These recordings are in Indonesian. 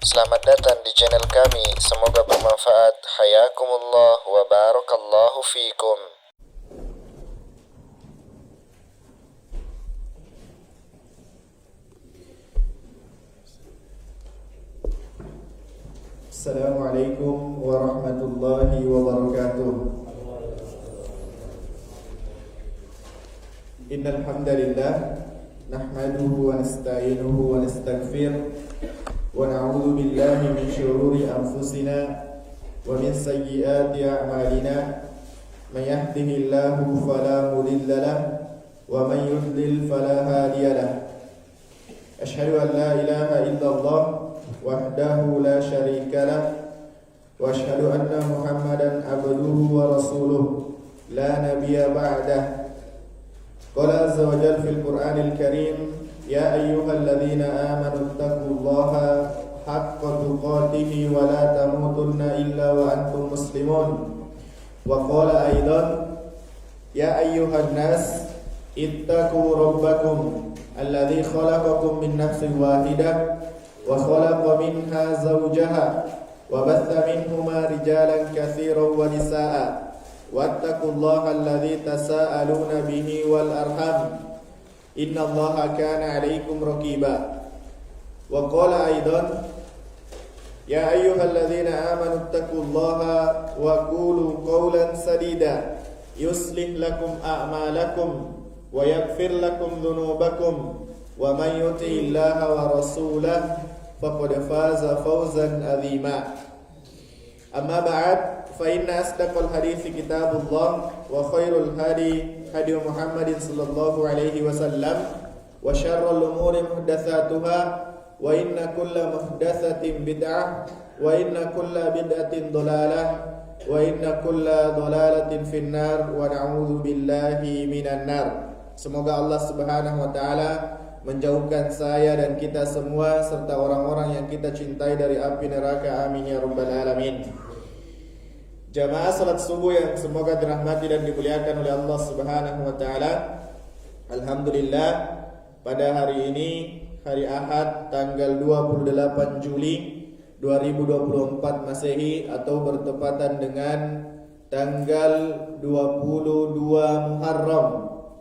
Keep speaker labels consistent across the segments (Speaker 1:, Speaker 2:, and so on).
Speaker 1: Selamat datang di channel kami. Semoga bermanfaat. Hayakumullah wa barakallahu fikum.
Speaker 2: Assalamualaikum warahmatullahi wabarakatuh. Innal hamdalillah nahmaduhu wa nasta'inuhu wa nastaghfiruh wa na'udzu billahi min shururi anfusina wa min sayyiati a'malina. May yahdihillahu fala mudilla lahu wa man yudlil fala hadiya lahu. Asyhadu an la ilaha illallah wahdahu la syarika lah wa asyhadu anna Muhammadan abduhu wa rasuluh la nabiyya ba'dah. Qala azza wa jalla fil Qur'anil Karim, ya ayyuhalladzina amanu taqullaha haqqa tuqatih wa la tamutunna illa wa antum muslimun. Wa qala aidan, ya ayyuhan nas ittaqu rabbakum alladzi khalaqakum min nafsin wahidah wa khalaqa minha zawjaha wa batha minhuma rijalan katsiran wa nisaa'a wattaqullaha alladzi tasaaluna bihi wal arham innallaha kana 'alaikum raqiba. Wa qala aidan, ya ayyuhalladzina amanu taqullaha wa qulu qawlan sadida yuslih lakum a'malakum wa yaghfir lakum dhunubakum wa man yuti'illaha wa rasulahu faqad faza fawzan 'azima. Amma ba'd, fa inna asdaqal hadithi kitabullah wa khairul hadi hadi Muhammadin sallallahu alaihi wasallam wa syarrul umuri muhdatsatuha wa inna kulla muhdatsatin bid'ah wa inna kulla bid'atin dhalalah wa inna kulla dhalalatin finnar wa na'udzu billahi minan nar. Semoga Allah Subhanahu wa taala menjauhkan saya dan kita semua serta orang-orang yang kita cintai dari api neraka. Amin ya rabbal alamin. Jamaah salat subuh yang semoga dirahmati dan dimuliakan oleh Allah Subhanahu wa taala. Alhamdulillah, pada hari ini, hari Ahad tanggal 28 Juli 2024 Masehi atau bertepatan dengan tanggal 22 Muharram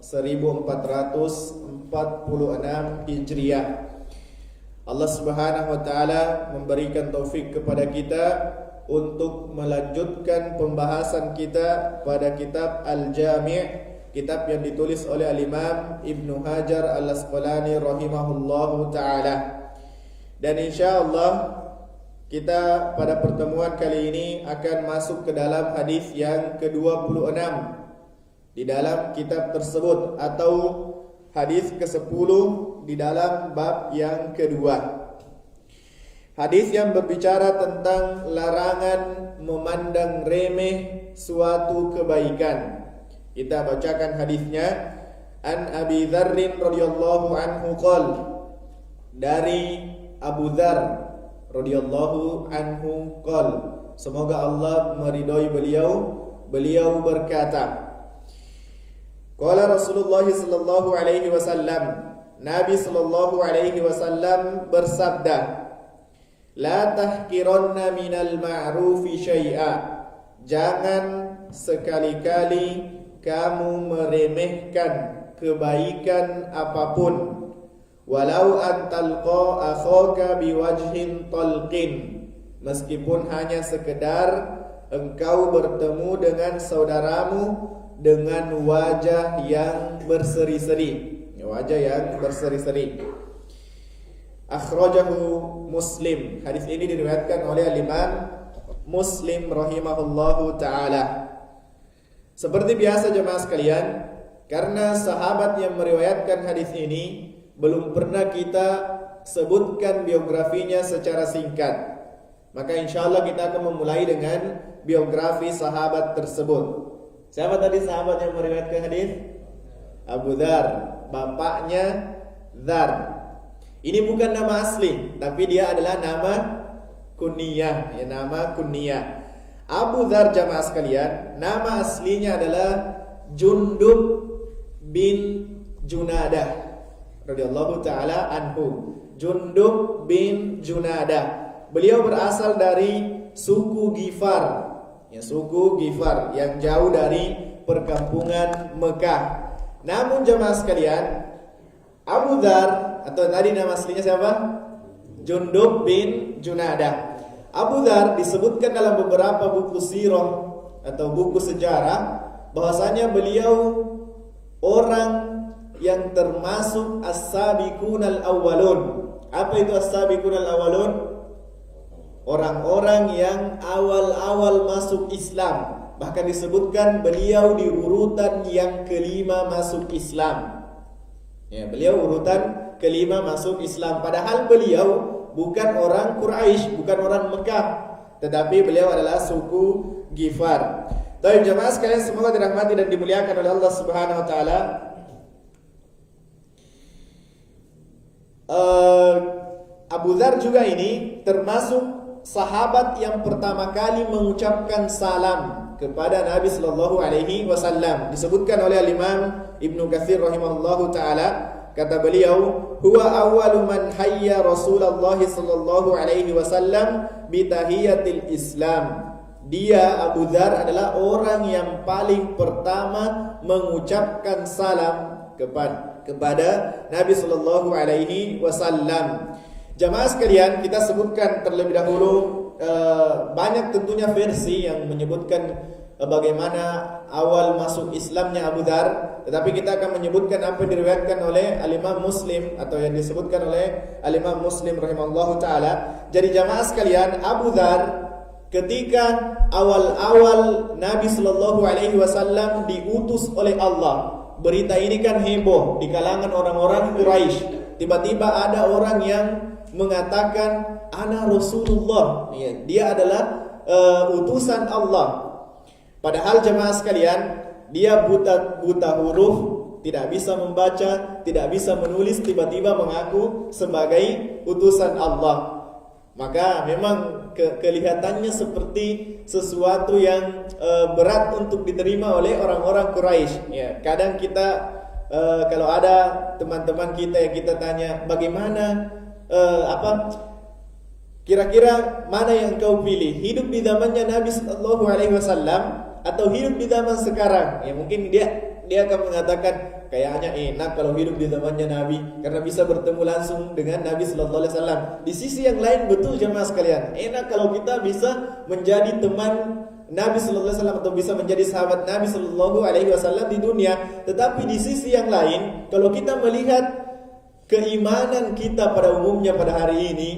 Speaker 2: 1446 Hijriah. Allah Subhanahu wa taala memberikan taufik kepada kita untuk melanjutkan pembahasan kita pada kitab Al-Jami', kitab yang ditulis oleh Al-Imam Ibnu Hajar Al-Asqalani rahimahullahu taala. Dan insyaallah kita pada pertemuan kali ini akan masuk ke dalam hadis yang ke-26 di dalam kitab tersebut, atau hadis ke-10 di dalam bab yang kedua. Hadis yang berbicara tentang larangan memandang remeh suatu kebaikan. Kita bacakan hadisnya. An Abi Dzarrin radhiyallahu anhu qol, dari Abu Dzar radhiyallahu anhu qol, semoga Allah meridhai beliau berkata, qala Rasulullah sallallahu alaihi wasallam, Nabi sallallahu alaihi wasallam bersabda, la tahkiranna minal ma'rufi syai'a, jangan sekali-kali kamu meremehkan kebaikan apapun, walau antalqa akhaka biwajhin talqin, meskipun hanya sekedar engkau bertemu dengan saudaramu dengan wajah yang berseri-seri, wajah yang berseri-seri. Akhrajahu Muslim. Hadis ini diriwayatkan oleh Imam Muslim rahimahullahu taala. Seperti biasa jemaah sekalian, karena sahabat yang meriwayatkan hadis ini belum pernah kita sebutkan biografinya secara singkat, maka insyaallah kita akan memulai dengan biografi sahabat tersebut. Siapa tadi sahabat yang meriwayatkan hadis? Abu Dzar, bapaknya Dzar. Ini bukan nama asli, tapi dia adalah nama kunyah, ya, nama kunyah. Abu Dzar jamaah sekalian, nama aslinya adalah Jundub bin Junadah radhiyallahu taala anhu. Jundub bin Junadah. Beliau berasal dari suku Ghifar, ya, suku Ghifar yang jauh dari perkampungan Mekah. Namun jemaah sekalian, Abu Dzar, atau tadi nama aslinya siapa? Jundub bin Junadah. Abu Dzar disebutkan dalam beberapa buku sirah atau buku sejarah bahwasanya beliau orang yang termasuk as-sabiqunal awwalun. Apa itu as-sabiqunal awwalun? Orang-orang yang awal-awal masuk Islam. Bahkan disebutkan beliau di urutan yang kelima masuk Islam. Ya, beliau urutan kelima masuk Islam. Padahal beliau bukan orang Quraisy, bukan orang Mekah, tetapi beliau adalah suku Ghifar. Baik jemaah sekalian, semoga dirahmati dan dimuliakan oleh Allah Subhanahu wa taala. Abu Dzar juga ini termasuk sahabat yang pertama kali mengucapkan salam kepada Nabi sallallahu alaihi wasallam. Disebutkan oleh Imam Ibnu Katsir rahimahullahu taala, kata beliau, huwa awwalu man hayya Rasulullah sallallahu alaihi wasallam bi tahiyatil Islam. Dia Abu Dzar adalah orang yang paling pertama mengucapkan salam kepada Nabi sallallahu alaihi wasallam. Jamaah sekalian, kita sebutkan terlebih dahulu banyak tentunya versi yang menyebutkan bagaimana awal masuk Islamnya Abu Dzar, tetapi kita akan menyebutkan apa yang diriwayatkan oleh Al-Imam Muslim atau yang disebutkan oleh Al-Imam Muslim rahimahullahu taala. Jadi jamaah sekalian, Abu Dzar ketika awal-awal Nabi sallallahu alaihi wasallam diutus oleh Allah, berita ini kan heboh di kalangan orang-orang Quraisy. Tiba-tiba ada orang yang mengatakan ana Rasulullah, dia adalah utusan Allah. Padahal jemaah sekalian, dia buta huruf, tidak bisa membaca, tidak bisa menulis, tiba-tiba mengaku sebagai utusan Allah. Maka memang kelihatannya seperti sesuatu yang berat untuk diterima oleh orang-orang Quraisy. Ya, kadang kita kalau ada teman-teman kita yang kita tanya bagaimana kira-kira mana yang kau pilih, hidup di zamannya Nabi sallallahu alaihi wasallam atau hidup di zaman sekarang? Ya mungkin dia akan mengatakan kayaknya enak kalau hidup di zamannya Nabi karena bisa bertemu langsung dengan Nabi sallallahu alaihi wasallam. Di sisi yang lain betul jemaah sekalian, enak kalau kita bisa menjadi teman Nabi sallallahu alaihi wasallam atau bisa menjadi sahabat Nabi sallallahu alaihi wasallam di dunia. Tetapi di sisi yang lain, kalau kita melihat keimanan kita pada umumnya pada hari ini,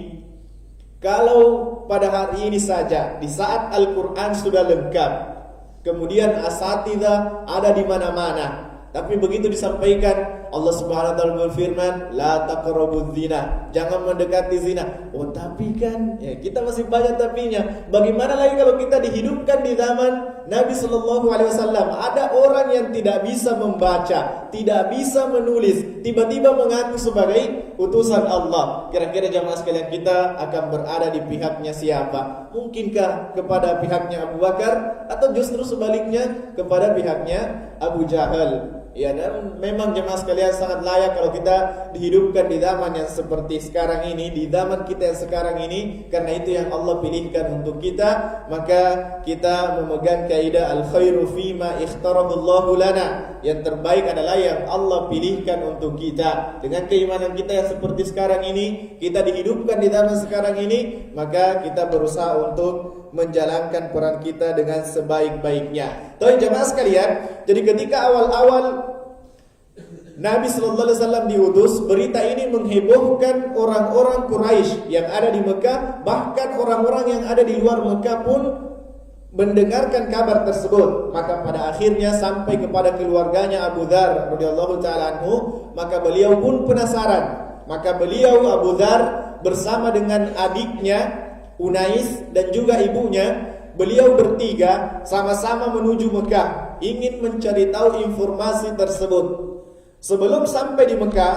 Speaker 2: kalau pada hari ini saja di saat Al-Qur'an sudah lengkap, kemudian asatidzah ada di mana-mana, tapi begitu disampaikan Allah Subhanahu wa taala berfirman, la taqrabuz zina, jangan mendekati zina. Oh, tapi kan ya, kita masih banyak tapinya. Bagaimana lagi kalau kita dihidupkan di zaman Nabi sallallahu alaihi wasallam, ada orang yang tidak bisa membaca, tidak bisa menulis, tiba-tiba mengaku sebagai utusan Allah. Kira-kira jamaah sekalian, kita akan berada di pihaknya siapa? Mungkinkah kepada pihaknya Abu Bakar atau justru sebaliknya kepada pihaknya Abu Jahal? Ya, dan memang jemaah sekalian sangat layak kalau kita dihidupkan di zaman yang seperti sekarang ini, di zaman kita yang sekarang ini, karena itu yang Allah pilihkan untuk kita. Maka kita memegang kaidah al-khairu fima ikhtaraballahu lana, yang terbaik adalah yang Allah pilihkan untuk kita. Dengan keimanan kita yang seperti sekarang ini, kita dihidupkan di zaman sekarang ini, maka kita berusaha untuk menjalankan peran kita dengan sebaik-baiknya. Tuan jemaah sekalian, jadi ketika awal-awal Nabi sallallahu alaihi wasallam diutus, berita ini menghebohkan orang-orang Quraisy yang ada di Mekah, bahkan orang-orang yang ada di luar Mekah pun mendengarkan kabar tersebut. Maka pada akhirnya sampai kepada keluarganya Abu Dzar radhiyallahu taala anhu, maka beliau pun penasaran. Maka beliau Abu Dzar bersama dengan adiknya Unais dan juga ibunya, beliau bertiga sama-sama menuju Mekah, ingin mencari tahu informasi tersebut. Sebelum sampai di Mekah,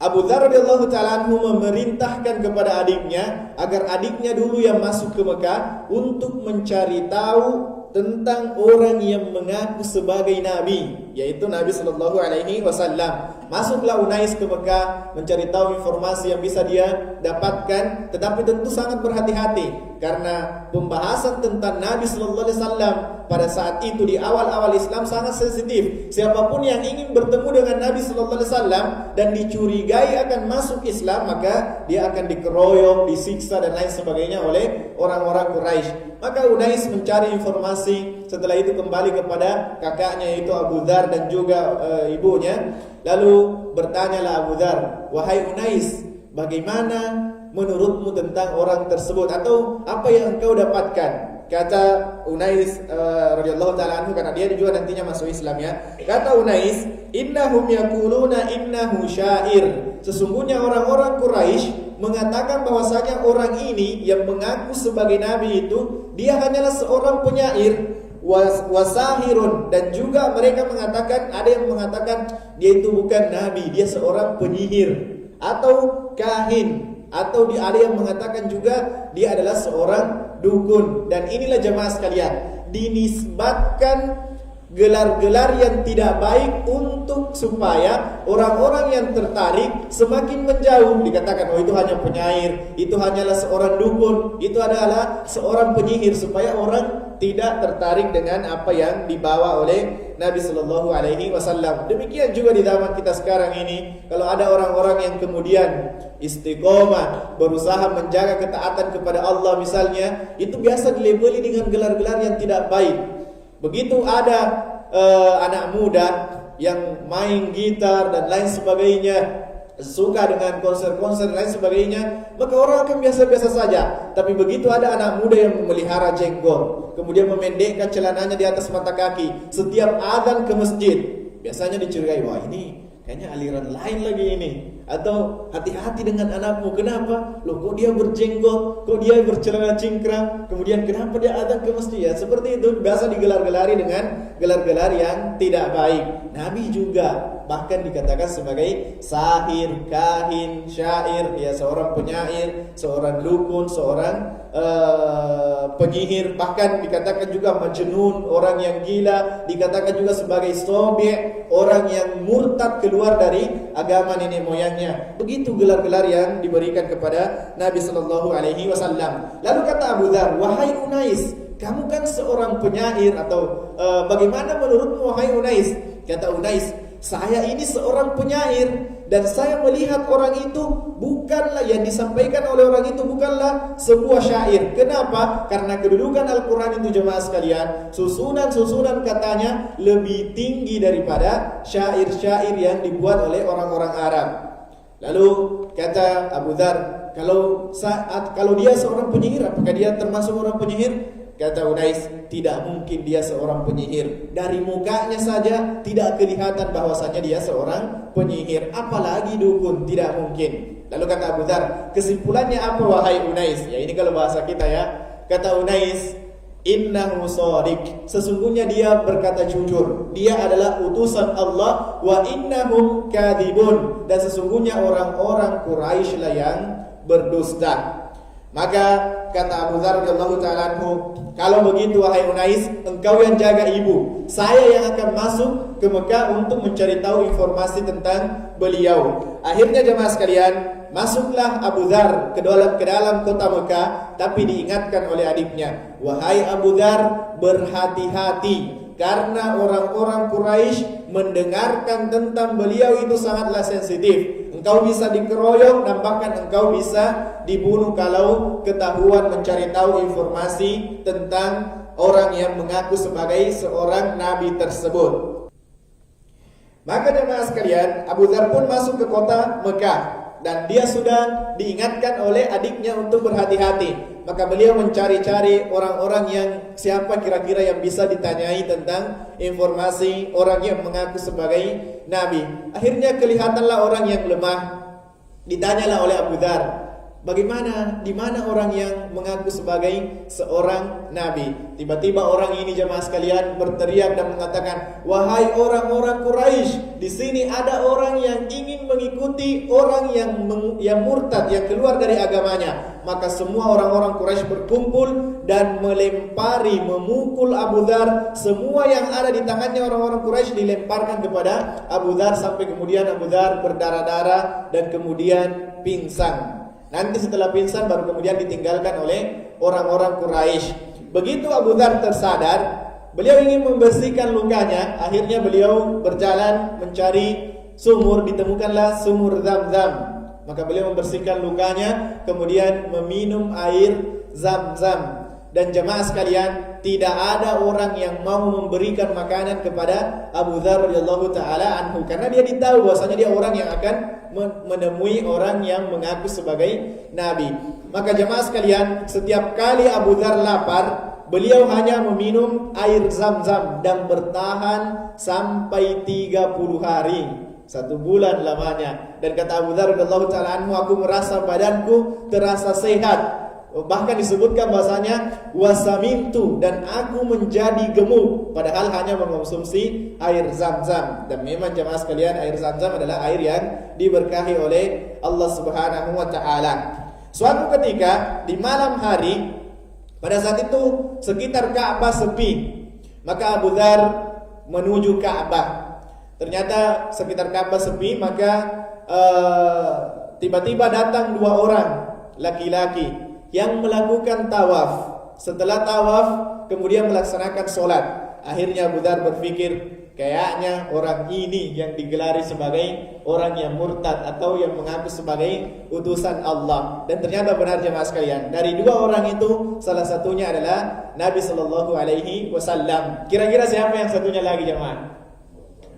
Speaker 2: Abu Dzar radhiyallahu ta'ala anhu memerintahkan kepada adiknya agar adiknya dulu yang masuk ke Mekah untuk mencari tahu tentang orang yang mengaku sebagai nabi. yaitu Nabi Shallallahu Alaihi Wasallam. Masuklah Unais ke Mekah mencari tahu informasi yang bisa dia dapatkan, tetapi tentu sangat berhati-hati karena pembahasan tentang Nabi Shallallahu Alaihi Wasallam pada saat itu di awal-awal Islam sangat sensitif. Siapapun yang ingin bertemu dengan Nabi Shallallahu Alaihi Wasallam dan dicurigai akan masuk Islam, maka dia akan dikeroyok, disiksa dan lain sebagainya oleh orang-orang Quraisy. Maka Unais mencari informasi, setelah itu kembali kepada kakaknya yaitu Abu Dzar dan juga ibunya. Lalu bertanyalah Abu Dzar, "Wahai Unais, bagaimana menurutmu tentang orang tersebut atau apa yang engkau dapatkan?" Kata Unais radhiyallahu taala anhu, karena dia juga nantinya masuk Islam ya. Kata Unais, "Innahum yaquluna innahu syair." Sesungguhnya orang-orang Quraisy mengatakan bahwasanya orang ini yang mengaku sebagai nabi itu dia hanyalah seorang penyair, wasahirun, dan juga mereka mengatakan, ada yang mengatakan dia itu bukan nabi, dia seorang penyihir atau kahin, atau ada yang mengatakan juga dia adalah seorang dukun. Dan inilah jemaah sekalian, dinisbatkan gelar-gelar yang tidak baik untuk supaya orang-orang yang tertarik semakin menjauh. Dikatakan, oh itu hanya penyair, itu hanyalah seorang dukun, itu adalah seorang penyihir, supaya orang tidak tertarik dengan apa yang dibawa oleh Nabi Sallallahu Alaihi Wasallam. Demikian juga di zaman kita sekarang ini, kalau ada orang-orang yang kemudian istiqomah, berusaha menjaga ketaatan kepada Allah misalnya, itu biasa dilabeli dengan gelar-gelar yang tidak baik. Begitu ada anak muda yang main gitar dan lain sebagainya, suka dengan konser-konser dan lain sebagainya, maka orang akan biasa-biasa saja. Tapi begitu ada anak muda yang memelihara jenggot, kemudian memendekkan celananya di atas mata kaki, setiap azan ke masjid, biasanya dicurigai, wah ini kayaknya aliran lain lagi ini. Atau hati-hati dengan anakmu, kenapa? Loh kok dia berjenggot, kok dia bercelana cingkrang, kemudian kenapa dia azan ke masjid? Ya seperti itu, biasa digelar-gelari dengan gelar-gelar yang tidak baik. Nabi juga bahkan dikatakan sebagai sahir, kahin, syair, ya seorang penyair, seorang dukun, seorang penyihir, bahkan dikatakan juga majnun, orang yang gila, dikatakan juga sebagai sobi', orang yang murtad keluar dari agama nenek moyangnya. Begitu gelar-gelar yang diberikan kepada Nabi Sallallahu Alaihi Wasallam. Lalu kata Abu Dzar, wahai Unais, kamu kan seorang penyair, atau bagaimana menurutmu wahai Unais? Kata Unais, saya ini seorang penyair dan saya melihat orang itu bukanlah yang disampaikan oleh orang itu bukanlah sebuah syair. Kenapa? Karena kedudukan Al-Quran itu jemaah sekalian, susunan-susunan katanya lebih tinggi daripada syair-syair yang dibuat oleh orang-orang Arab. Lalu kata Abu Dzar, kalau dia seorang penyihir, apakah dia termasuk orang penyihir? Kata Unais, tidak mungkin dia seorang penyihir. Dari mukanya saja tidak kelihatan bahwasanya dia seorang penyihir, apalagi dukun, tidak mungkin. Lalu kata Abu Dzar, kesimpulannya apa wahai Unais? Ya ini kalau bahasa kita ya. Kata Unais, innahu shadiq, sesungguhnya dia berkata jujur, dia adalah utusan Allah, wa innahum kadhibun, dan sesungguhnya orang-orang Quraisy lah yang berdusta. Maka kata Abu Dzar radhiyallahu ta'ala anhu, kalau begitu wahai Unais, engkau yang jaga ibu, saya yang akan masuk ke Mekah untuk mencari tahu informasi tentang beliau. Akhirnya jemaah sekalian, masuklah Abu Dzar ke dalam kota Mekah, tapi diingatkan oleh adiknya, wahai Abu Dzar, berhati-hati, karena orang-orang Quraisy mendengarkan tentang beliau itu sangatlah sensitif. Engkau bisa dikeroyok dan bahkan engkau bisa dibunuh kalau ketahuan mencari tahu informasi tentang orang yang mengaku sebagai seorang nabi tersebut. Maka jemaah sekalian, Abu Dzar pun masuk ke kota Mekah dan dia sudah diingatkan oleh adiknya untuk berhati-hati. Maka beliau mencari-cari orang-orang yang siapa kira-kira yang bisa ditanyai tentang informasi orang yang mengaku sebagai nabi. Akhirnya kelihatanlah orang yang lemah. Ditanyalah oleh Abu Dzar, Bagaimana, di mana orang yang mengaku sebagai seorang nabi? Tiba-tiba orang ini jemaah sekalian berteriak dan mengatakan, "Wahai orang-orang Quraisy, di sini ada orang yang ingin mengikuti orang yang murtad, yang keluar dari agamanya." Maka semua orang-orang Quraisy berkumpul dan melempari, memukul Abu Dzar. Semua yang ada di tangannya orang-orang Quraisy dilemparkan kepada Abu Dzar sampai kemudian Abu Dzar berdarah-darah dan kemudian pingsan. Nanti setelah pingsan baru kemudian ditinggalkan oleh orang-orang Quraisy. Begitu Abu Dzar tersadar, beliau ingin membersihkan lukanya. Akhirnya beliau berjalan mencari sumur, ditemukanlah sumur Zam-Zam. Maka beliau membersihkan lukanya, kemudian meminum air Zam-Zam. Dan jemaah sekalian, tidak ada orang yang mau memberikan makanan kepada Abu Dzar radhiyallahu taala anhu, karena dia tahu bahwasanya dia orang yang akan menemui orang yang mengaku sebagai nabi. Maka jemaah sekalian, setiap kali Abu Dzar lapar, beliau hanya meminum air Zam-Zam dan bertahan sampai 30 hari. 1 bulan lamanya. Dan kata Abu Dzar radhiyallahu taala anhu, aku merasa badanku terasa sehat. Bahkan disebutkan bahasanya wasamintu, dan aku menjadi gemuk, padahal hanya mengonsumsi air Zam-Zam. Dan memang jemaah sekalian, air Zam-Zam adalah air yang diberkahi oleh Allah Subhanahu wa taala. Suatu ketika di malam hari, pada saat itu sekitar Ka'bah sepi, maka Abu Dzar menuju Ka'bah. Ternyata sekitar Ka'bah sepi, maka tiba-tiba datang 2 orang laki-laki yang melakukan tawaf. Setelah tawaf kemudian melaksanakan sholat. Akhirnya Abu Dzar berpikir, kayaknya orang ini yang digelari sebagai orang yang murtad atau yang mengaku sebagai utusan Allah. Dan ternyata benar jemaah sekalian, dari 2 orang itu salah satunya adalah Nabi sallallahu alaihi wasallam. Kira-kira siapa yang satunya lagi jemaah?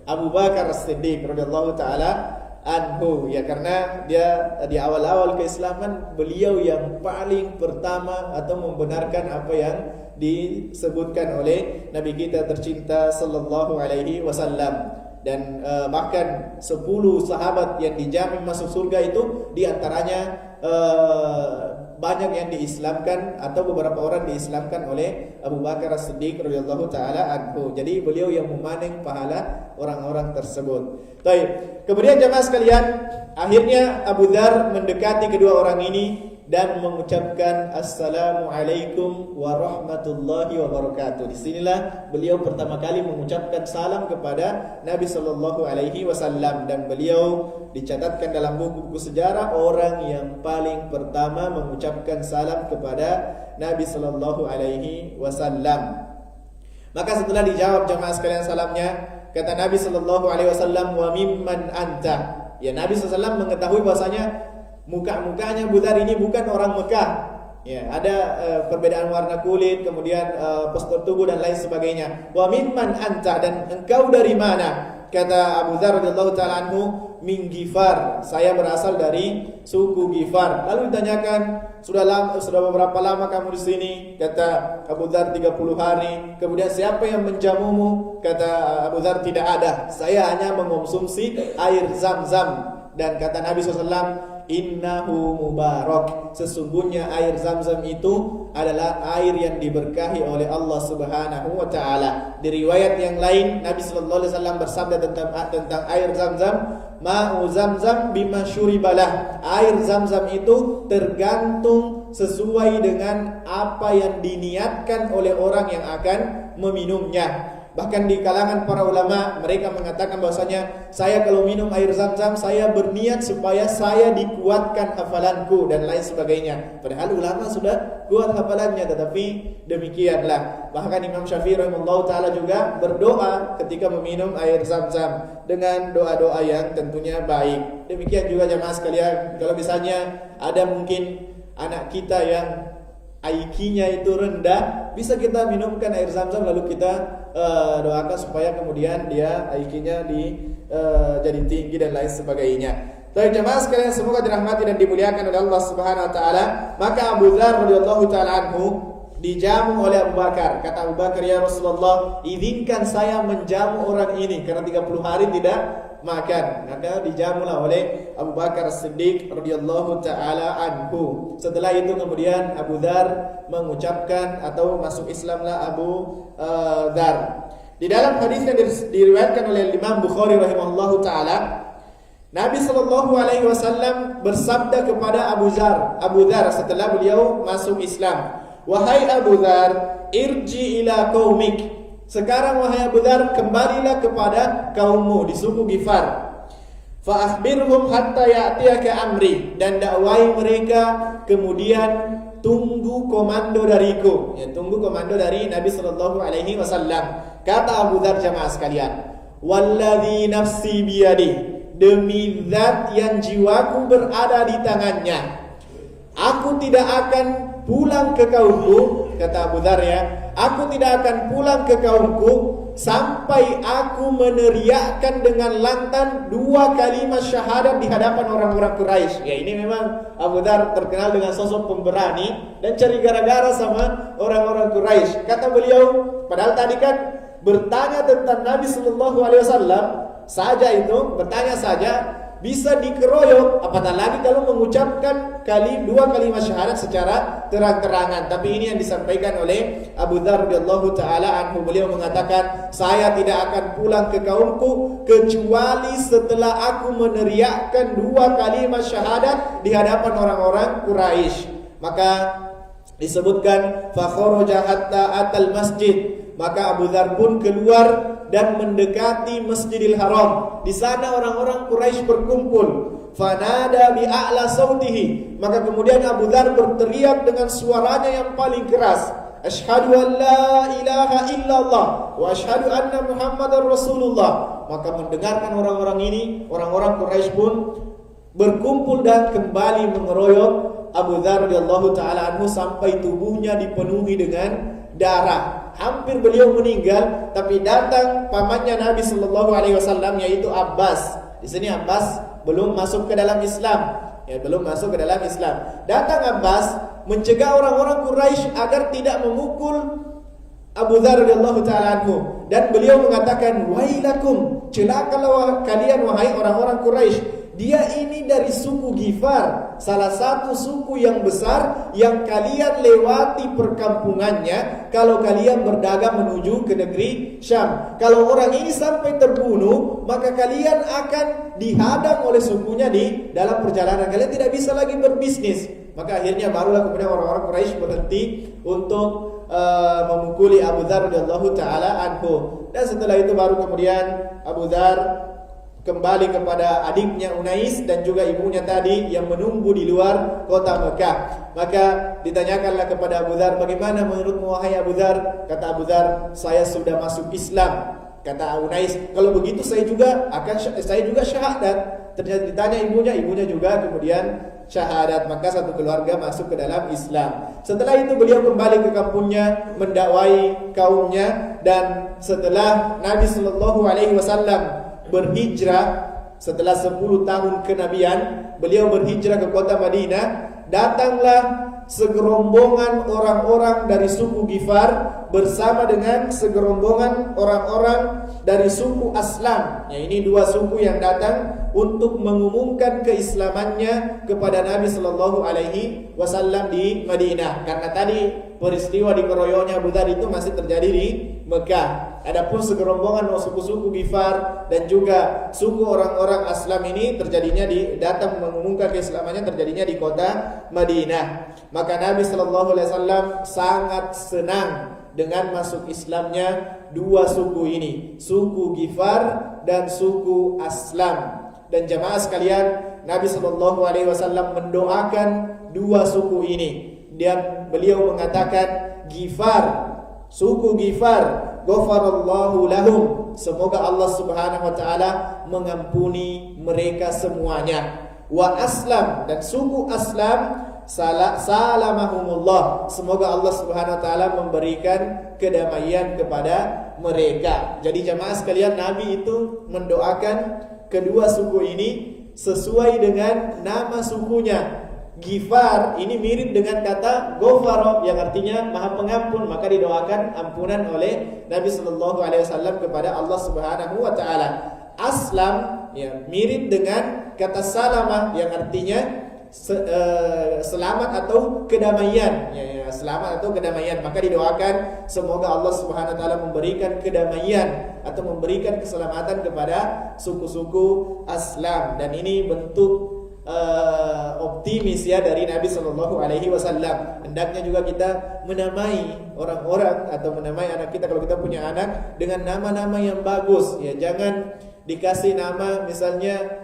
Speaker 2: Abu Bakar As-Siddiq radhiyallahu taala anhu, ya, karena dia di awal-awal keislaman beliau yang paling pertama atau membenarkan apa yang disebutkan oleh Nabi kita tercinta sallallahu alaihi wasallam. Dan bahkan 10 sahabat yang dijamin masuk surga itu diantaranya banyak yang diislamkan atau beberapa orang diislamkan oleh Abu Bakar As-Siddiq radhiyallahu taala anhu. Jadi beliau yang memanen pahala orang-orang tersebut. Baik. Kemudian jemaah sekalian, akhirnya Abu Dzar mendekati kedua orang ini dan mengucapkan Assalamualaikum warahmatullahi wabarakatuh. Disinilah beliau pertama kali mengucapkan salam kepada Nabi sallallahu alaihi wasallam, dan beliau dicatatkan dalam buku-buku sejarah orang yang paling pertama mengucapkan salam kepada Nabi sallallahu alaihi wasallam. Maka setelah dijawab jemaah sekalian salamnya, kata Nabi sallallahu alaihi wasallam, "Wa mimman anta?" Ya, Nabi sallallahu alaihi wasallam mengetahui bahwasanya mukanya Abu Dzar ini bukan orang Mekah. Ya, ada perbedaan warna kulit, kemudian postur tubuh dan lain sebagainya. Wa mimman anta, dan engkau dari mana? Kata Abu Dzar radhiyallahu taala anhu, min Ghifar, saya berasal dari suku Ghifar. Lalu ditanyakan, sudah beberapa lama kamu di sini? Kata Abu Dzar 30 hari. Kemudian siapa yang menjamumu? Kata Abu Dzar, tidak ada, saya hanya mengonsumsi air Zam-Zam. Dan kata Nabi SAW, innahu mubarak, sesungguhnya air Zam-Zam itu adalah air yang diberkahi oleh Allah Subhanahu wa taala. Di riwayat yang lain Nabi sallallahu alaihi wasallam bersabda tentang air Zam-Zam, ma'u Zam-Zam bima syuribalah. Air Zam-Zam itu tergantung sesuai dengan apa yang diniatkan oleh orang yang akan meminumnya. Bahkan di kalangan para ulama, mereka mengatakan bahwasanya saya kalau minum air Zam-Zam, saya berniat supaya saya dikuatkan hafalanku dan lain sebagainya. Padahal ulama sudah kuat hafalannya, tetapi demikianlah. Bahkan Imam Syafi'i rahimahullah ta'ala juga berdoa ketika meminum air Zam-Zam dengan doa-doa yang tentunya baik. Demikian juga jemaah sekalian, kalau misalnya ada mungkin anak kita yang IQ-nya itu rendah, bisa kita minumkan air Zam-Zam lalu kita doakan supaya kemudian dia IQ-nya jadi tinggi dan lain sebagainya. Baik jemaah sekalian, semoga dirahmati dan dimuliakan oleh Allah Subhanahu wa taala. Maka Abu Dzar radhiyallahu taala anhu dijamu oleh Abu Bakar. Kata Abu Bakar, ya Rasulullah, izinkan saya menjamu orang ini karena 30 hari tidak makan. Maka dijamulah oleh Abu Bakar Siddiq radhiyallahu taala anhu. Setelah itu kemudian Abu Dzar mengucapkan atau masuk Islamlah Abu Dzar. Di dalam hadis yang diriwayatkan oleh Imam Bukhari rahimahullahu taala, Nabi sallallahu alaihi wasallam bersabda kepada Abu Dzar setelah beliau masuk Islam, "Wahai Abu Dzar, irji ila qaumik." Sekarang wahai Abu Dzar, kembalilah kepada kaummu di suku Ghifar. Fa akhbirhum hatta ya'tiyaka amri, dan dakwai mereka, kemudian tunggu komando dariku. Ya, tunggu komando dari Nabi sallallahu alaihi wasallam. Kata Abu Dzar, jamaah sekalian, "Walladzi nafsi biyadi," demi zat yang jiwaku berada di tangannya, aku tidak akan pulang ke kaumku. Kata Abu Dzar, ya, aku tidak akan pulang ke kaumku sampai aku meneriakkan dengan lantang 2 kalimat syahadat di hadapan orang-orang Quraisy. Ya, ini memang Abu Dzar terkenal dengan sosok pemberani dan cari gara-gara sama orang-orang Quraisy. Kata beliau, padahal tadi kan bertanya tentang Nabi sallallahu alaihi wasallam saja, itu bertanya saja bisa dikeroyok, apatah lagi kalau mengucapkan 2 kalimat syahadat secara terang-terangan. Tapi ini yang disampaikan oleh Abu Dzar radhiyallahu taala anhu. Beliau mengatakan, saya tidak akan pulang ke kaumku kecuali setelah aku meneriakkan 2 kalimat syahadat di hadapan orang-orang Quraisy. Maka disebutkan fa kharaja hatta atal masjid, maka Abu Dzar pun keluar dan mendekati Masjidil Haram. Di sana orang-orang Quraisy berkumpul. Fanada bi a'la sautihi, maka kemudian Abu Dzar berteriak dengan suaranya yang paling keras, asyhadu an la ilaha illallah wa asyhadu anna Muhammadar Rasulullah. Maka mendengarkan orang-orang ini, orang-orang Quraisy pun berkumpul dan kembali mengeroyok Abu Dzar radhiyallahu taala anhu sampai tubuhnya dipenuhi dengan darah. Hampir beliau meninggal, tapi datang pamannya Nabi sallallahu alaihi wasallam, yaitu Abbas. Di sini Abbas belum masuk ke dalam Islam. Ya, belum masuk ke dalam Islam. Datang Abbas mencegah orang-orang Quraisy agar tidak memukul Abu Dzar radhiyallahu taala anhu, dan beliau mengatakan, wailakum, celakalah kalian wahai orang-orang Quraisy. Dia ini dari suku Ghifar, salah satu suku yang besar yang kalian lewati perkampungannya kalau kalian berdagang menuju ke negeri Syam. Kalau orang ini sampai terbunuh, maka kalian akan dihadang oleh sukunya di dalam perjalanan. Kalian tidak bisa lagi berbisnis. Maka akhirnya barulah kemudian orang-orang Quraisy berhenti untuk memukuli Abu Dzar radhiyallahu taala anhu. Dan setelah itu baru kemudian Abu Dzar kembali kepada adiknya Unais dan juga ibunya tadi yang menunggu di luar kota Mekah. Maka ditanyakanlah kepada Abu Dzar, bagaimana menurutmu wahai Abu Dzar? Kata Abu Dzar, saya sudah masuk Islam. Kata Unais, kalau begitu saya juga syahadat. Ternyata ditanya ibunya juga kemudian syahadat. Maka satu keluarga masuk ke dalam Islam. Setelah itu beliau kembali ke kampungnya, mendakwai kaumnya, dan setelah Nabi sallallahu alaihi wasallam berhijrah, setelah 10 tahun kenabian, beliau berhijrah ke kota Madinah. Datanglah segerombongan orang-orang dari suku Ghifar bersama dengan segerombongan orang-orang dari suku Aslam. Ya, ini 2 suku yang datang untuk mengumumkan keislamannya kepada Nabi sallallahu alaihi wasallam di Madinah. Karena tadi peristiwa dikeroyoknya Abu Dzar itu masih terjadi di Mekah. Adapun segerombongan suku-suku Ghifar dan juga suku orang-orang Aslam ini terjadinya datang mengumumkan keislamannya terjadinya di kota Madinah. Maka Nabi sallallahu alaihi wasallam sangat senang dengan masuk Islamnya 2 suku ini, suku Ghifar dan suku Aslam. Dan jamaah sekalian, Nabi sallallahu alaihi wasallam mendoakan 2 suku ini. Dan beliau mengatakan, Ghifar, suku Ghifar, ghafarallahu lahum, semoga Allah Subhanahu wa taala mengampuni mereka semuanya. Wa Aslam, dan suku Aslam, salamahumullah, semoga Allah Subhanahu wa taala memberikan kedamaian kepada mereka. Jadi jamaah sekalian, Nabi itu mendoakan kedua suku ini sesuai dengan nama sukunya. Ghifar ini mirip dengan kata Ghafara yang artinya Maha Pengampun, maka didoakan ampunan oleh Nabi sallallahu alaihi wasallam kepada Allah Subhanahu wa taala. Aslam ya mirip dengan kata Salamah yang artinya selamat atau kedamaian, ya, selamat atau kedamaian, maka didoakan semoga Allah Subhanahu wa taala memberikan kedamaian atau memberikan keselamatan kepada suku-suku Aslam, dan ini bentuk optimis ya dari Nabi Shallallahu Alaihi Wasallam. Hendaknya juga kita menamai orang-orang atau menamai anak kita, kalau kita punya anak, dengan nama-nama yang bagus ya. Jangan dikasih nama misalnya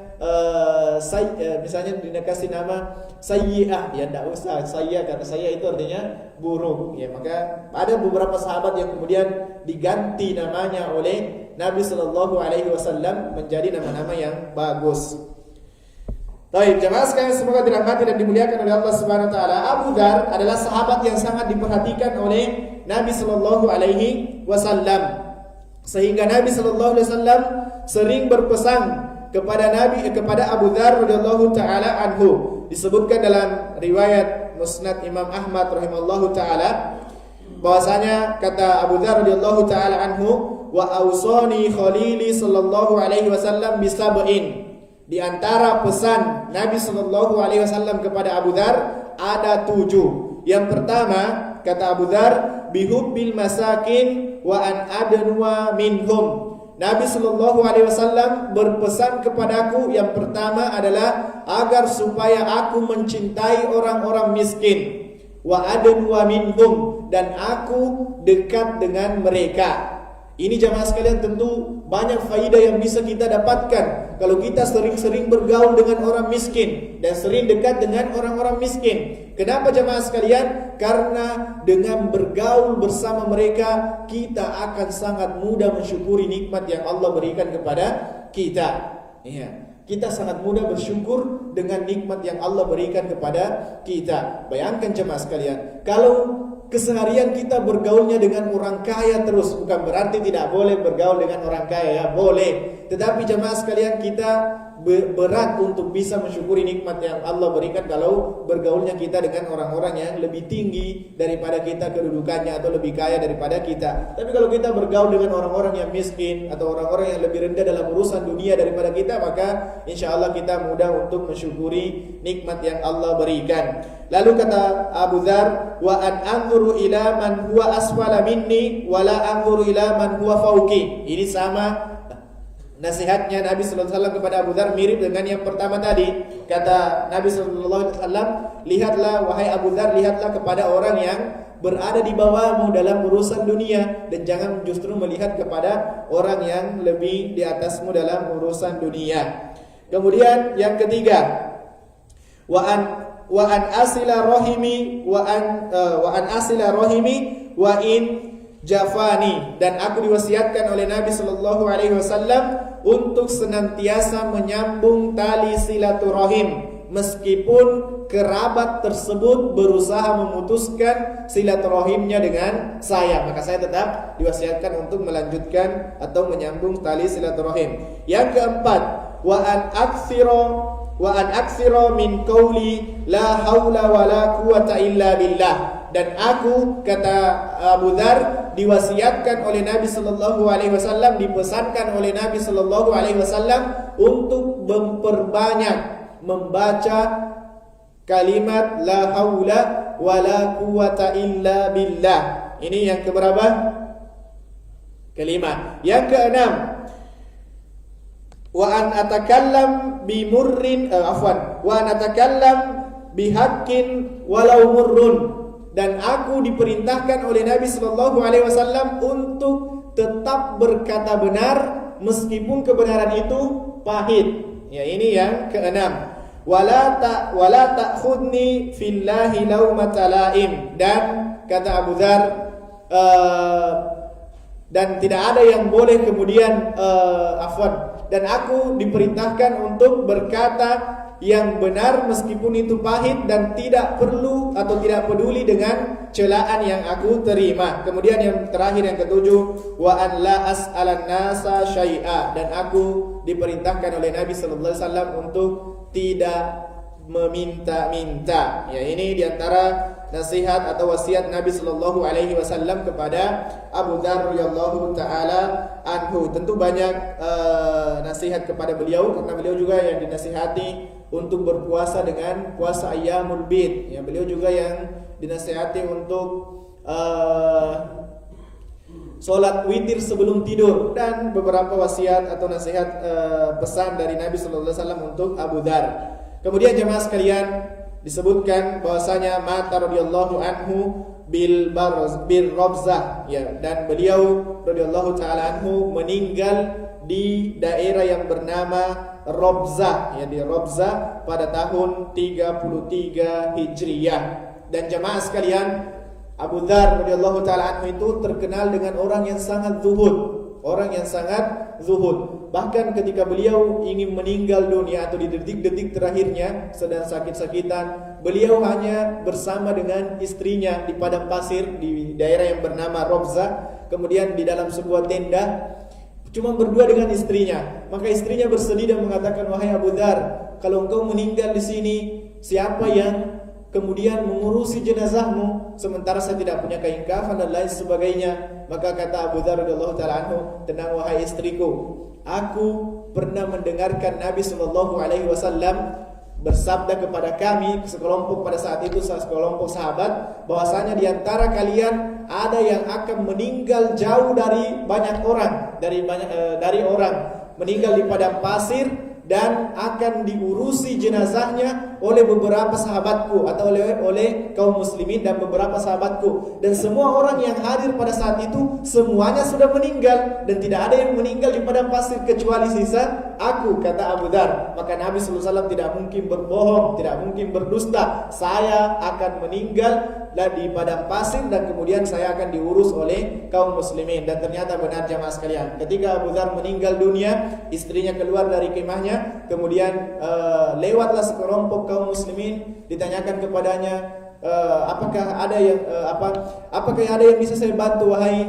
Speaker 2: misalnya dikasih nama sayyi'ah ya, tidak usah sayya, karena sayya itu artinya buruk ya. Maka ada beberapa sahabat yang kemudian diganti namanya oleh Nabi Shallallahu Alaihi Wasallam menjadi nama-nama yang bagus. Baik, jemaah sekalian semoga dirahmati dan dimuliakan oleh Allah Subhanahu wa taala. Abu Dzar adalah sahabat yang sangat diperhatikan oleh Nabi sallallahu alaihi wasallam. Sehingga Nabi sallallahu alaihi wasallam sering berpesan kepada Abu Dzar radhiyallahu taala anhu. Disebutkan dalam riwayat Musnad Imam Ahmad rahimallahu taala bahwasanya kata Abu Dzar radhiyallahu taala anhu, wa ausani khalili sallallahu alaihi wasallam bisab'in. Di antara pesan Nabi sallallahu alaihi wasallam kepada Abu Dzar ada 7. Yang pertama kata Abu Dzar, bihubbil masakin wa an adnuwa minhum. Nabi sallallahu alaihi wasallam berpesan kepadaku, yang pertama adalah agar supaya aku mencintai orang-orang miskin, wa adnuwa minhum, dan aku dekat dengan mereka. Ini jamaah sekalian tentu banyak faidah yang bisa kita dapatkan kalau kita sering-sering bergaul dengan orang miskin dan sering dekat dengan orang-orang miskin. Kenapa jamaah sekalian? Karena dengan bergaul bersama mereka kita akan sangat mudah mensyukuri nikmat yang Allah berikan kepada kita. Iya. Kita sangat mudah bersyukur dengan nikmat yang Allah berikan kepada kita. Bayangkan jemaah sekalian, kalau keseharian kita bergaulnya dengan orang kaya terus, bukan berarti tidak boleh bergaul dengan orang kaya ya, boleh. Tetapi jemaah sekalian, kita berat untuk bisa mensyukuri nikmat yang Allah berikan kalau bergaulnya kita dengan orang-orang yang lebih tinggi daripada kita kedudukannya atau lebih kaya daripada kita. Tapi kalau kita bergaul dengan orang-orang yang miskin atau orang-orang yang lebih rendah dalam urusan dunia daripada kita, maka insya Allah kita mudah untuk mensyukuri nikmat yang Allah berikan. Lalu kata Abu Dzar, wa an anzuru ila man huwa asfala minni wa la anzuru ila man huwa fawqi. Ini sama nasihatnya Nabi sallallahu alaihi wasallam kepada Abu Dzar, mirip dengan yang pertama tadi. Kata Nabi sallallahu alaihi wasallam, lihatlah wahai Abu Dzar, lihatlah kepada orang yang berada di bawahmu dalam urusan dunia, dan jangan justru melihat kepada orang yang lebih di atasmu dalam urusan dunia. Kemudian yang ketiga, wa an asila rahimi wa an asila rahimi wa in jafani, dan aku diwasiatkan oleh Nabi sallallahu alaihi wasallam untuk senantiasa menyambung tali silaturahim meskipun kerabat tersebut berusaha memutuskan silaturahimnya dengan saya, maka saya tetap diwasiatkan untuk melanjutkan atau menyambung tali silaturahim. Yang keempat, wa an aktsira min qauli la haula wala quwata illa billah, dan aku kata Abu Dzar diwasiatkan oleh Nabi sallallahu alaihi wasallam, dipesankan oleh Nabi sallallahu alaihi wasallam untuk memperbanyak membaca kalimat la haula wala quwata illa billah. Ini yang keberapa? Kelima. Yang keenam, wa an atakallam bi murrin wa an atakallam bi haqqin walau murrun, dan aku diperintahkan oleh Nabi sallallahu alaihi wasallam untuk tetap berkata benar meskipun kebenaran itu pahit. Ya, ini yang keenam. Wala ta'khudni fillahi laumata laim, dan kata Abu Dzar, dan tidak ada yang boleh kemudian dan aku diperintahkan untuk berkata yang benar meskipun itu pahit, dan tidak perlu atau tidak peduli dengan celaan yang aku terima. Kemudian yang terakhir, yang ketujuh, wa an la as'alan nasa syai'a, dan aku diperintahkan oleh Nabi sallallahu alaihi wasallam untuk tidak meminta-minta. Ya, ini diantara nasihat atau wasiat Nabi Shallallahu Alaihi Wasallam kepada Abu Dzar radhiyallahu taala anhu. Tentu banyak nasihat kepada beliau, karena beliau juga yang dinasihati untuk berpuasa dengan puasa Ayyamul Bid. Ya, beliau juga yang dinasihati untuk sholat witir sebelum tidur, dan beberapa wasiat atau nasihat pesan dari Nabi Shallallahu Alaihi Wasallam untuk Abu Dzar. Kemudian jemaah sekalian, disebutkan bahwasanya mata radhiyallahu anhu bil Rabzah, ya, dan beliau radhiyallahu taala anhu meninggal di daerah yang bernama Rabzah, ya, di Rabzah pada tahun 33 Hijriyah. Dan jemaah sekalian, Abu Dzar radhiyallahu taala anhu itu terkenal dengan orang yang sangat zuhud, orang yang sangat zuhud. Bahkan ketika beliau ingin meninggal dunia atau di detik-detik terakhirnya sedang sakit-sakitan, beliau hanya bersama dengan istrinya di padang pasir di daerah yang bernama Rabzah, kemudian di dalam sebuah tenda, cuma berdua dengan istrinya. Maka istrinya bersedih dan mengatakan, "Wahai Abu Dzar, kalau engkau meninggal di sini, siapa yang kemudian mengurusi jenazahmu, sementara saya tidak punya kain kafan dan lain sebagainya?" Maka kata Abu Dzar radhiyallahu taala anhu, "Tenang wahai istriku, aku pernah mendengarkan Nabi sallallahu alaihi wasallam bersabda kepada kami sekelompok pada saat itu, sekelompok sahabat, bahwasanya di antara kalian ada yang akan meninggal jauh dari banyak orang, dari orang meninggal di padang pasir, dan akan diurusi jenazahnya oleh beberapa sahabatku atau oleh kaum muslimin dan beberapa sahabatku, dan semua orang yang hadir pada saat itu semuanya sudah meninggal dan tidak ada yang meninggal di padang pasir kecuali sisa aku," kata Abu Dzar. Maka Nabi sallallahu alaihi wasallam tidak mungkin berbohong, tidak mungkin berdusta. "Saya akan meninggal di padang pasir dan kemudian saya akan diurus oleh kaum muslimin." Dan ternyata benar jamaah sekalian, ketika Abu Dzar meninggal dunia, istrinya keluar dari kemahnya, kemudian lewatlah sekelompok kaum muslimin, ditanyakan kepadanya, apakah ada yang bisa saya bantu wahai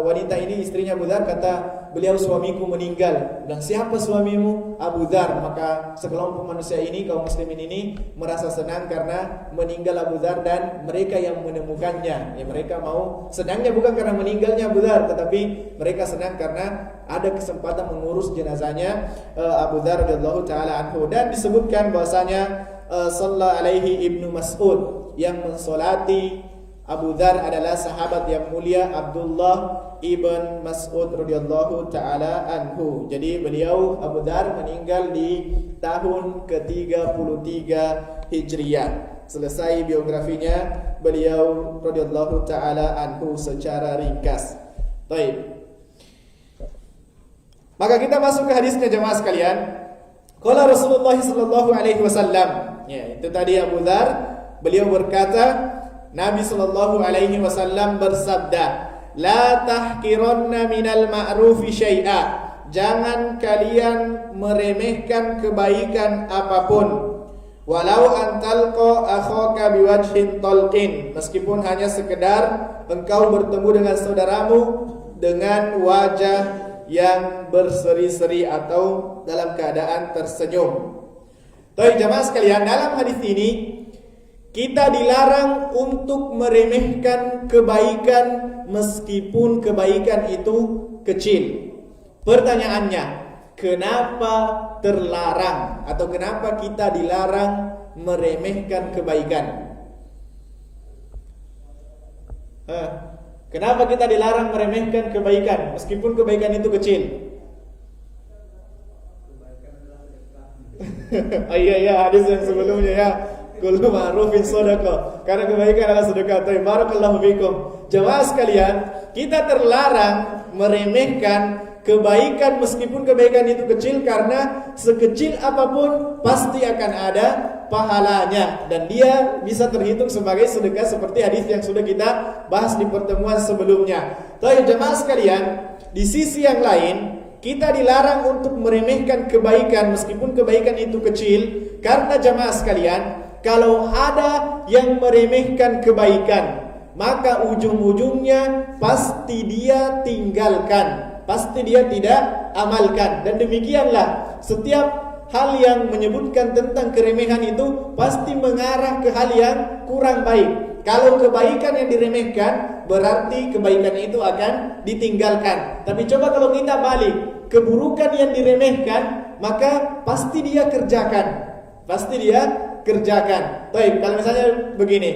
Speaker 2: wanita ini, istrinya Abu Dzar. Kata beliau, "Suamiku meninggal." Dan "Siapa suamimu?" "Abu Dzar." Maka sekelompok manusia ini, kaum muslimin ini, merasa senang karena meninggal Abu Dzar dan mereka yang menemukannya. Ya, mereka mau senangnya bukan karena meninggalnya Abu Dzar, tetapi mereka senang karena ada kesempatan mengurus jenazahnya Abu Dzar radhiyallahu taala anhu. Dan disebutkan bahwasanya sallallahu alaihi Ibnu Mas'ud, yang mensolati Abu Dzar adalah sahabat yang mulia Abdullah ibn Mas'ud radhiyallahu taala anhu. Jadi beliau Abu Dzar meninggal di tahun ke-33 Hijriyah. Selesai biografinya beliau radhiyallahu taala anhu secara ringkas. Baik. Maka kita masuk ke hadisnya jemaah sekalian. Qala Rasulullah sallallahu alaihi wasallam. Ya, itu tadi Abu Dzar, beliau berkata, Nabi sallallahu alaihi wasallam bersabda, "La tahqiranna minal ma'rufi syai'a." Jangan kalian meremehkan kebaikan apapun. Walau antalqa akhaka biwajhin talqin. Meskipun hanya sekedar engkau bertemu dengan saudaramu dengan wajah yang berseri-seri atau dalam keadaan tersenyum. Baik jemaah sekalian, dalam hadis ini kita dilarang untuk meremehkan kebaikan meskipun kebaikan itu kecil. Pertanyaannya, kenapa terlarang atau kenapa kita dilarang meremehkan kebaikan? Kenapa kita dilarang meremehkan kebaikan meskipun kebaikan itu kecil? Oh iya, hadis yang sebelumnya ya. Kullu ma'rufin shadaqah. Karena kebaikan adalah sedekah. Barakallahu fikum. Jemaah sekalian, kita terlarang meremehkan kebaikan meskipun kebaikan itu kecil, karena sekecil apapun pasti akan ada pahalanya dan dia bisa terhitung sebagai sedekah seperti hadis yang sudah kita bahas di pertemuan sebelumnya. Tapi jemaah sekalian, di sisi yang lain kita dilarang untuk meremehkan kebaikan meskipun kebaikan itu kecil, karena jemaah sekalian, kalau ada yang meremehkan kebaikan, maka ujung-ujungnya pasti dia tinggalkan, pasti dia tidak amalkan. Dan demikianlah setiap hal yang menyebutkan tentang keremehan itu pasti mengarah ke hal yang kurang baik. Kalau kebaikan yang diremehkan, berarti kebaikan itu akan ditinggalkan. Tapi coba kalau kita balik, keburukan yang diremehkan, maka pasti dia kerjakan. Pasti dia kerjakan. Baik, kalau misalnya begini,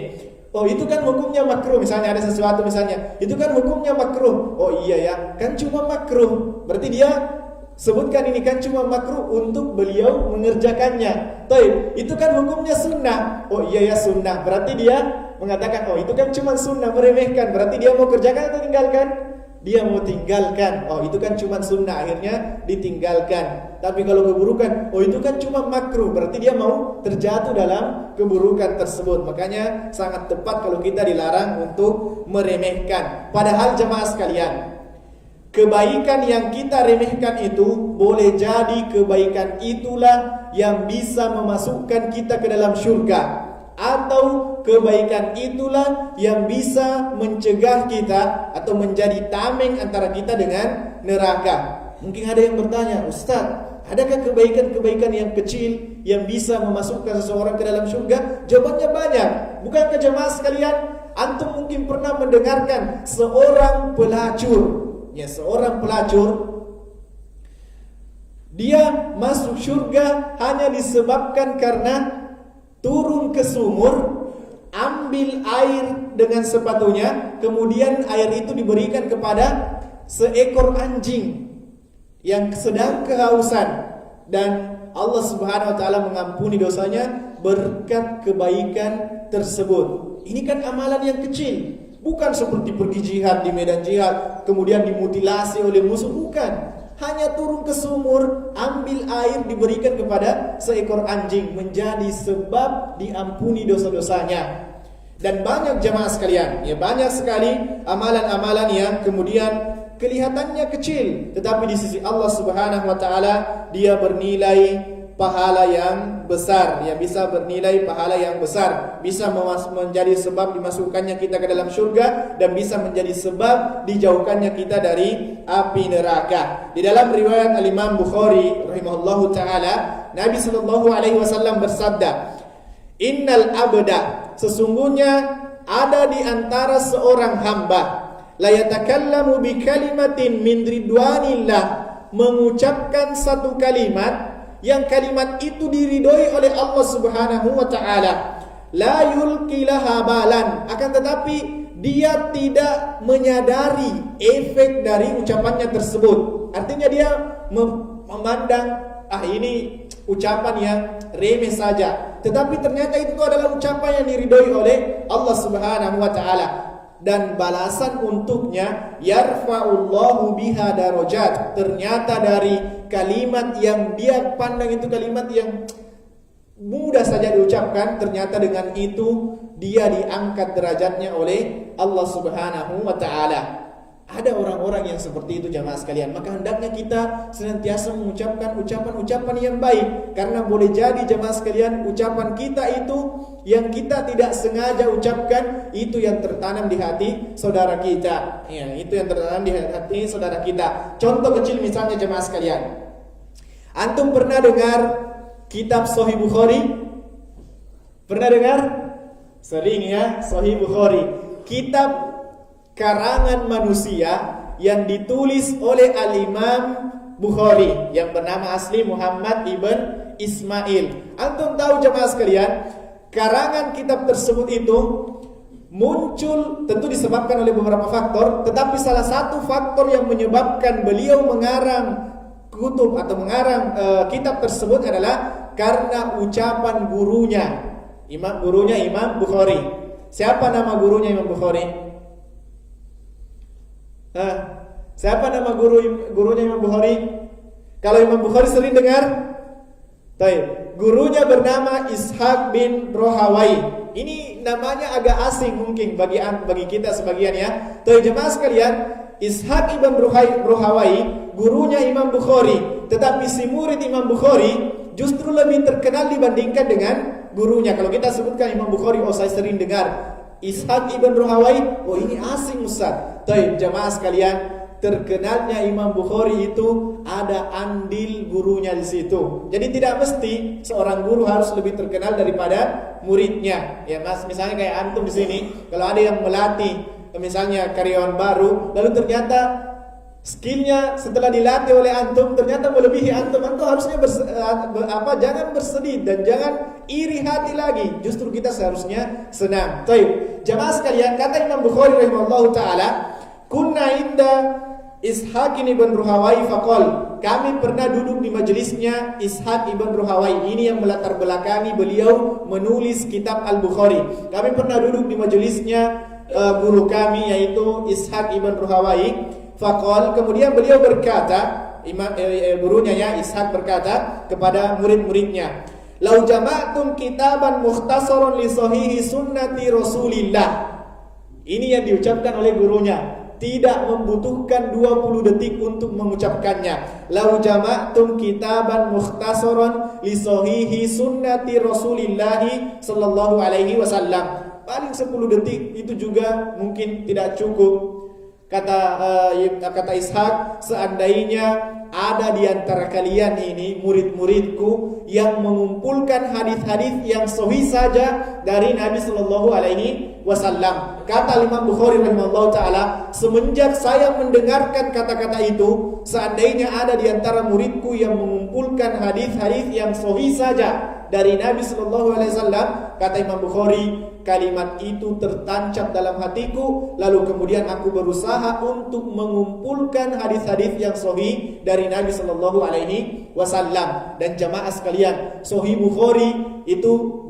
Speaker 2: oh itu kan hukumnya makruh, misalnya ada sesuatu misalnya, itu kan hukumnya makruh. Oh iya ya, kan cuma makruh. Berarti dia sebutkan ini kan cuma makruh untuk beliau mengerjakannya. Baik, itu kan hukumnya sunnah. Oh iya ya sunnah. Berarti dia mengatakan, oh itu kan cuma sunnah, meremehkan. Berarti dia mau kerjakan atau tinggalkan? Dia mau tinggalkan. Oh itu kan cuma sunnah, akhirnya ditinggalkan. Tapi kalau keburukan, oh itu kan cuma makruh, berarti dia mau terjatuh dalam keburukan tersebut. Makanya sangat tepat kalau kita dilarang untuk meremehkan. Padahal jemaah sekalian, kebaikan yang kita remehkan itu boleh jadi kebaikan itulah yang bisa memasukkan kita ke dalam syurga, atau kebaikan itulah yang bisa mencegah kita atau menjadi tameng antara kita dengan neraka. Mungkin ada yang bertanya, Ustaz, adakah kebaikan-kebaikan yang kecil yang bisa memasukkan seseorang ke dalam syurga? Jawabannya banyak. Bukankah jemaah sekalian, antum mungkin pernah mendengarkan seorang pelacur, ya seorang pelacur, dia masuk syurga hanya disebabkan karena turun ke sumur, ambil air dengan sepatunya, kemudian air itu diberikan kepada seekor anjing yang sedang kehausan, dan Allah Subhanahu wa taala mengampuni dosanya berkat kebaikan tersebut. Ini kan amalan yang kecil, bukan seperti pergi jihad di medan jihad kemudian dimutilasi oleh musuh, bukan. Hanya turun ke sumur, ambil air, diberikan kepada seekor anjing, menjadi sebab diampuni dosa-dosanya. Dan banyak jemaah sekalian, ya banyak sekali amalan-amalan yang kemudian kelihatannya kecil, tetapi di sisi Allah Subhanahu wa taala dia bernilai pahala yang besar, ya bisa bernilai pahala yang besar, bisa menjadi sebab dimasukkannya kita ke dalam surga, dan bisa menjadi sebab dijauhkannya kita dari api neraka. Di dalam riwayat Al-Imam Bukhari rahimahullahu taala, Nabi sallallahu alaihi wasallam bersabda, "Innal abda, sesungguhnya ada di antara seorang hamba, la yatakallamu bi kalimatin min ridwanillah, mengucapkan satu kalimat yang kalimat itu diridhoi oleh Allah Subhanahu wa taala, la yulqi laha balan, akan tetapi dia tidak menyadari efek dari ucapannya tersebut. Artinya dia memandang ini ucapan yang remeh saja, tetapi ternyata itu adalah ucapan yang diridhoi oleh Allah Subhanahu wa taala, dan balasan untuknya yarfa'ullahu biha darajat. Ternyata dari kalimat yang dia pandang itu kalimat yang mudah saja diucapkan, ternyata dengan itu dia diangkat derajatnya oleh Allah Subhanahu wa taala. Ada orang-orang yang seperti itu jamaah sekalian. Maka hendaknya kita senantiasa mengucapkan ucapan-ucapan yang baik, karena boleh jadi jamaah sekalian ucapan kita itu yang kita tidak sengaja ucapkan, itu yang tertanam di hati saudara kita. Ya, itu yang tertanam di hati saudara kita. Contoh kecil misalnya jamaah sekalian, antum pernah dengar kitab Sahih Bukhari? Pernah dengar? Sering ya, Sahih Bukhari. Kitab karangan manusia yang ditulis oleh Al-Imam Bukhari yang bernama asli Muhammad ibn Ismail. Antum tahu jemaah sekalian, karangan kitab tersebut itu muncul tentu disebabkan oleh beberapa faktor, tetapi salah satu faktor yang menyebabkan beliau mengarang kutub atau mengarang kitab tersebut adalah karena ucapan gurunya, Imam Bukhari. Siapa nama gurunya Imam Bukhari? Siapa nama gurunya Imam Bukhari? Kalau Imam Bukhari sering dengar, gurunya bernama Ishaq bin Rohawai. Ini namanya agak asing mungkin bagi kita sebagian ya. Jemaah sekalian, Ishaq ibn Rohawai gurunya Imam Bukhari, tetapi si murid Imam Bukhari justru lebih terkenal dibandingkan dengan gurunya. Kalau kita sebutkan Imam Bukhari, oh saya sering dengar Ishaq ibn Rohawai, oh ini asing Ustaz. Jamaah sekalian, terkenalnya Imam Bukhari itu ada andil gurunya di situ. Jadi tidak mesti seorang guru harus lebih terkenal daripada muridnya. Ya Mas, misalnya kayak antum di sini, kalau ada yang melatih misalnya karyawan baru, lalu ternyata skillnya setelah dilatih oleh antum ternyata melebihi antum harusnya jangan bersedih dan jangan iri hati lagi. Justru kita seharusnya senang. Baik, jamaah sekalian, kata Imam Bukhari rahimahullahu taala, kunna inda Ishaq ibn Ruhawai faqal, kami pernah duduk di majelisnya Ishaq ibn Ruhawai. Ini yang melatar belakangi beliau menulis kitab Al-Bukhari. Kami pernah duduk di majelisnya guru kami yaitu Ishaq ibn Ruhawai. Faqal, kemudian beliau berkata, gurunya ya Ishaq berkata kepada murid-muridnya, "Lau jama'tum kitaban mukhtasaran li sahihi sunnati Rasulillah." Ini yang diucapkan oleh gurunya, tidak membutuhkan 20 detik untuk mengucapkannya. "Lau jama'tum kitaban mukhtasaran li sahihi sunnati Rasulillah sallallahu alaihi wasallam." Paling 10 detik itu juga mungkin tidak cukup. Kata Ishaq, seandainya ada di antara kalian ini murid-muridku yang mengumpulkan hadis-hadis yang sahih saja dari Nabi sallallahu alaihi wasallam. Kata Imam Bukhari rahimahullahu taala, semenjak saya mendengarkan kata-kata itu, seandainya ada di antara muridku yang mengumpulkan hadis-hadis yang sahih saja dari Nabi sallallahu alaihi wasallam, kata Imam Bukhari, kalimat itu tertancap dalam hatiku, lalu kemudian aku berusaha untuk mengumpulkan hadis-hadis yang sahih dari Nabi sallallahu alaihi wasallam. Dan jamaah sekalian, Sahih Bukhari itu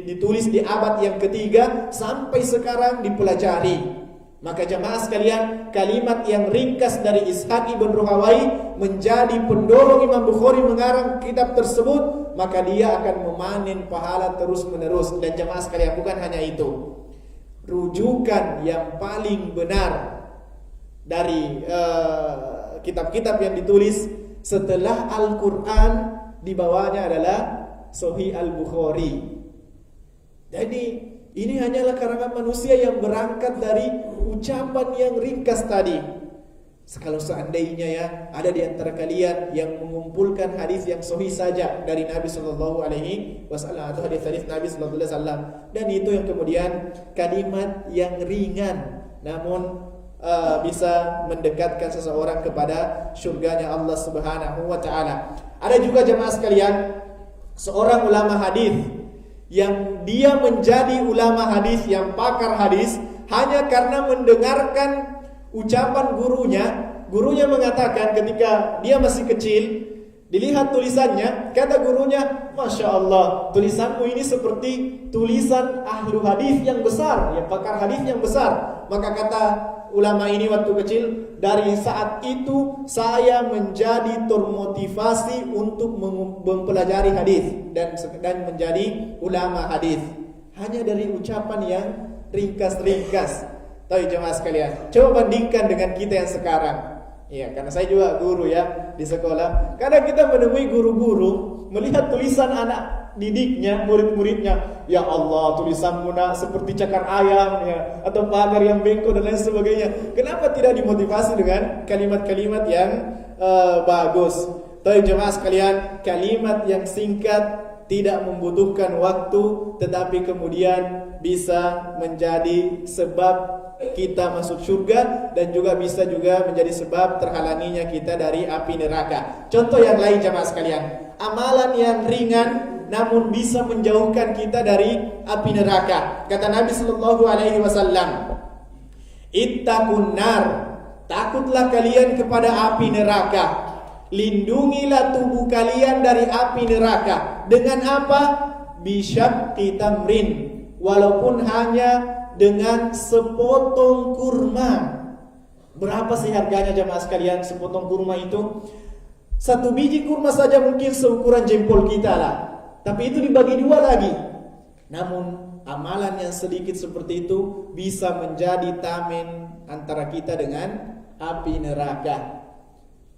Speaker 2: ditulis di abad yang ketiga sampai sekarang dipelajari. Maka jamaah sekalian, kalimat yang ringkas dari Ishaq ibn Ruhawai menjadi pendorong Imam Bukhari mengarang kitab tersebut, maka dia akan memanen pahala terus menerus. Dan jamaah sekalian, bukan hanya itu, rujukan yang paling benar dari kitab-kitab yang ditulis setelah Al-Quran di bawahnya adalah Sahih Al-Bukhari. Jadi ini hanyalah karangan manusia yang berangkat dari ucapan yang ringkas tadi. Kalau seandainya ya ada di antara kalian yang mengumpulkan hadis yang sahih saja dari Nabi sallallahu alaihi wasallam atau hadis-hadis Nabi sallallahu alaihi wasallam, dan itu yang kemudian kalimat yang ringan namun bisa mendekatkan seseorang kepada surganya Allah Subhanahu wa taala. Ada juga jemaah sekalian, seorang ulama hadis yang dia menjadi ulama hadis, yang pakar hadis, hanya karena mendengarkan ucapan gurunya. Gurunya mengatakan ketika dia masih kecil, dilihat tulisannya, kata gurunya, "Masya Allah, tulisanmu ini seperti tulisan ahlu hadis yang besar, ya pakar hadis yang besar." Maka kata ulama ini waktu kecil, dari saat itu saya menjadi termotivasi untuk mempelajari hadis dan menjadi ulama hadis. Hanya dari ucapan yang ringkas-ringkas. Tahu jemaah sekalian, coba bandingkan dengan kita yang sekarang. Ya, karena saya juga guru ya di sekolah. Kadang kita menemui guru-guru melihat tulisan anak didiknya, murid-muridnya, "Ya Allah, tulisanmu nak seperti cakar ayam ya, atau pagar yang bengkok dan lain sebagainya." Kenapa tidak dimotivasi dengan kalimat-kalimat yang bagus? Tapi jemaah sekalian, kalimat yang singkat tidak membutuhkan waktu, tetapi kemudian bisa menjadi sebab kita masuk surga dan juga bisa juga menjadi sebab terhalanginya kita dari api neraka. Contoh yang lain jemaah sekalian, amalan yang ringan namun bisa menjauhkan kita dari api neraka. Kata Nabi sallallahu alaihi wasallam, "Ittaqun nar," takutlah kalian kepada api neraka. Lindungilah tubuh kalian dari api neraka. Dengan apa? Bisyaqqi tamrin, walaupun hanya dengan sepotong kurma. Berapa sih harganya jemaah sekalian sepotong kurma itu? Satu biji kurma saja mungkin seukuran jempol kita lah. Tapi itu dibagi dua lagi. Namun amalan yang sedikit seperti itu bisa menjadi tameng antara kita dengan api neraka.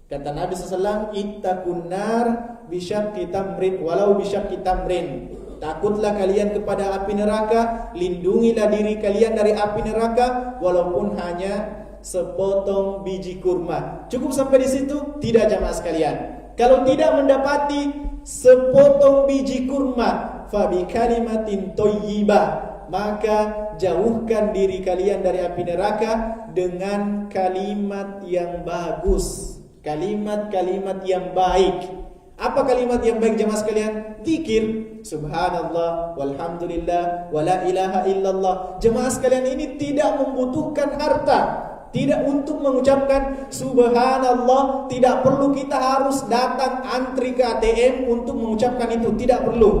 Speaker 2: Kata Nabi SAW, "Ittaqun nar bisyaqqi tamrin walau bisyaqqi tamrin." Takutlah kalian kepada api neraka, lindungilah diri kalian dari api neraka walaupun hanya sepotong biji kurma. Cukup sampai di situ? Tidak jamaah sekalian. Kalau tidak mendapati sepotong biji kurma, fabi kalimatin thayyibah, maka jauhkan diri kalian dari api neraka dengan kalimat yang bagus, kalimat-kalimat yang baik. Apa kalimat yang baik jemaah sekalian? Zikir, subhanallah, walhamdulillah, wala ilaha illallah. Jemaah sekalian, ini tidak membutuhkan harta. Tidak untuk mengucapkan subhanallah, tidak perlu kita harus datang antri ke ATM untuk mengucapkan itu, tidak perlu.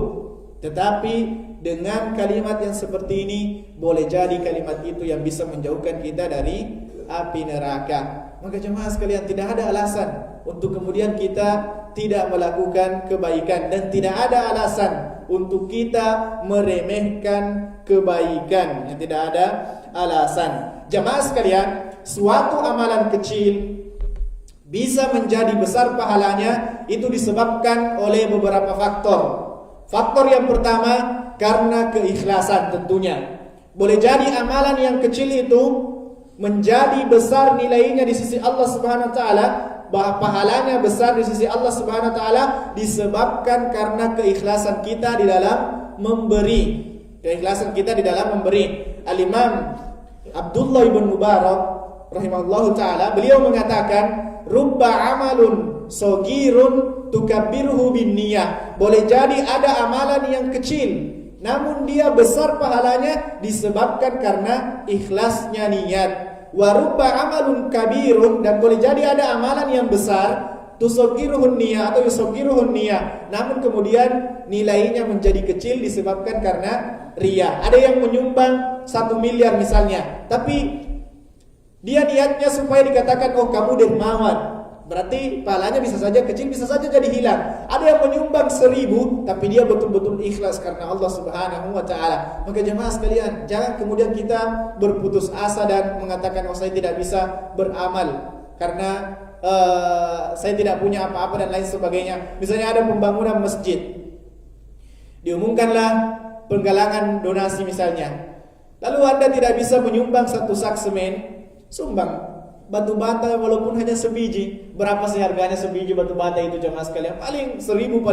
Speaker 2: Tetapi dengan kalimat yang seperti ini, boleh jadi kalimat itu yang bisa menjauhkan kita dari api neraka. Maka jemaah sekalian, tidak ada alasan untuk kemudian kita tidak melakukan kebaikan, dan tidak ada alasan untuk kita meremehkan kebaikan. Yang tidak ada alasan. Jemaah sekalian, suatu amalan kecil bisa menjadi besar pahalanya itu disebabkan oleh beberapa faktor. Faktor yang pertama, karena keikhlasan tentunya. Boleh jadi amalan yang kecil itu menjadi besar nilainya di sisi Allah Subhanahu wa taala, bahwa pahalanya besar di sisi Allah Subhanahu wa taala disebabkan karena keikhlasan kita di dalam memberi. Keikhlasan kita di dalam memberi. Al-Imam Abdullah ibn Mubarak rahimahullahu taala, beliau mengatakan, rubba amalun sogirun tukabbiruhu bin niyah. Boleh jadi ada amalan yang kecil namun dia besar pahalanya disebabkan karena ikhlasnya niat. Wa rubba amalun kabirun, dan boleh jadi ada amalan yang besar tusogiruhun niyah atau yusogiruhun niyah, namun kemudian nilainya menjadi kecil disebabkan karena riya. Ada yang menyumbang 1 miliar misalnya, tapi dia niatnya supaya dikatakan, oh kamu dermawan, berarti pahalanya bisa saja kecil, bisa saja jadi hilang. Ada yang menyumbang 1000, tapi dia betul-betul ikhlas karena Allah Subhanahu wa taala. Maka jemaah sekalian, jangan kemudian kita berputus asa dan mengatakan, oh saya tidak bisa beramal karena saya tidak punya apa-apa dan lain sebagainya. Misalnya ada pembangunan masjid, diumumkanlah penggalangan donasi misalnya, lalu Anda tidak bisa menyumbang 1 sak semen, sumbang batu bata walaupun hanya sebiji. Berapa sih harganya sebiji batu bata itu jemaah sekalian? Paling 1000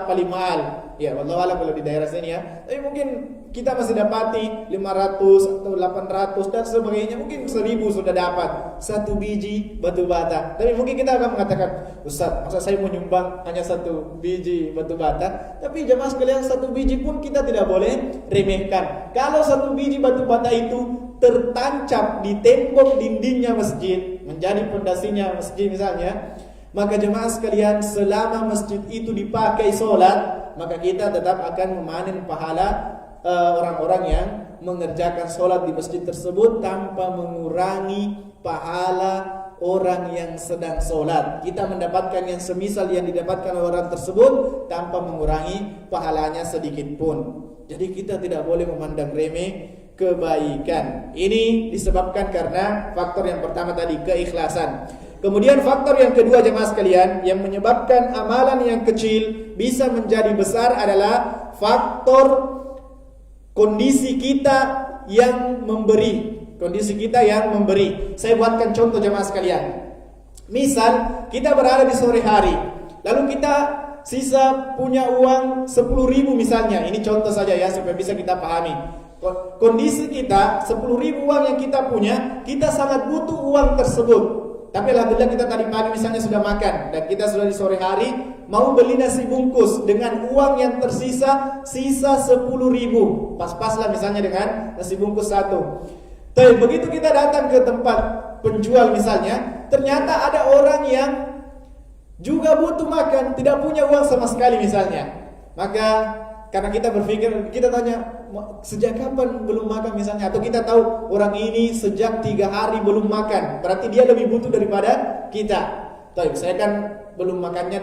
Speaker 2: paling mahal. Ya, wallahu a'lam kalau di daerah sini ya. Tapi mungkin kita masih dapati 500 atau 800 dan sebagainya. Mungkin 1000 sudah dapat 1 biji batu bata. Tapi mungkin kita akan mengatakan, Ustaz, masa saya mau nyumbang hanya 1 biji batu bata? Tapi jemaah sekalian, 1 biji pun kita tidak boleh remehkan. Kalau 1 biji batu bata itu tertancap di tembok dindingnya masjid, menjadi pondasinya masjid misalnya, maka jemaah sekalian, selama masjid itu dipakai sholat, maka kita tetap akan memanen pahala orang-orang yang mengerjakan sholat di masjid tersebut tanpa mengurangi pahala orang yang sedang sholat. Kita mendapatkan yang semisal yang didapatkan oleh orang tersebut tanpa mengurangi pahalanya sedikit pun. Jadi kita tidak boleh memandang remeh kebaikan. Ini disebabkan karena faktor yang pertama tadi, keikhlasan. Kemudian faktor yang kedua jemaah sekalian, yang menyebabkan amalan yang kecil bisa menjadi besar adalah faktor kondisi kita yang memberi. Kondisi kita yang memberi. Saya buatkan contoh jemaah sekalian. Misal kita berada di sore hari, lalu kita sisa punya uang 10.000 misalnya. Ini contoh saja ya supaya bisa kita pahami. Kondisi kita 10.000 uang yang kita punya, kita sangat butuh uang tersebut. Tapi alhamdulillah kita tadi pagi misalnya sudah makan, dan kita sudah di sore hari mau beli nasi bungkus dengan uang yang tersisa, sisa 10.000. Pas-pas lah misalnya dengan nasi bungkus 1. Tapi begitu kita datang ke tempat penjual misalnya, ternyata ada orang yang juga butuh makan, tidak punya uang sama sekali misalnya. Maka karena kita berpikir, kita tanya, sejak kapan belum makan misalnya, atau kita tahu orang ini sejak 3 hari belum makan, berarti dia lebih butuh daripada kita. Saya kan belum makannya,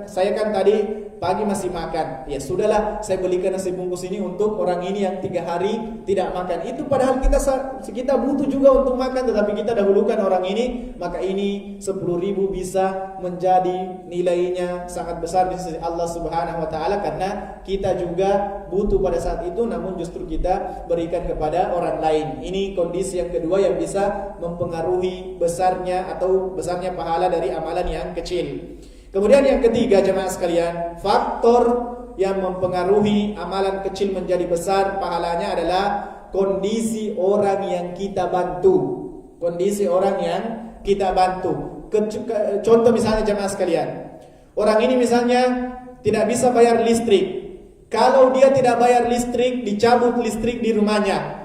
Speaker 2: saya kan tadi pagi masih makan. Ya sudahlah, saya belikan nasi bungkus ini untuk orang ini yang 3 hari tidak makan. Itu padahal kita butuh juga untuk makan, tetapi kita dahulukan orang ini. Maka ini 10.000 bisa menjadi nilainya sangat besar di sisi Allah Subhanahu wa taala, karena kita juga butuh pada saat itu, namun justru kita berikan kepada orang lain. Ini kondisi yang kedua yang bisa mempengaruhi besarnya pahala dari amalan yang kecil. Kemudian yang ketiga, jemaah sekalian, faktor yang mempengaruhi amalan kecil menjadi besar pahalanya adalah kondisi orang yang kita bantu. Kondisi orang yang kita bantu. Contoh misalnya jemaah sekalian, orang ini misalnya tidak bisa bayar listrik. Kalau dia tidak bayar listrik, dicabut listrik di rumahnya.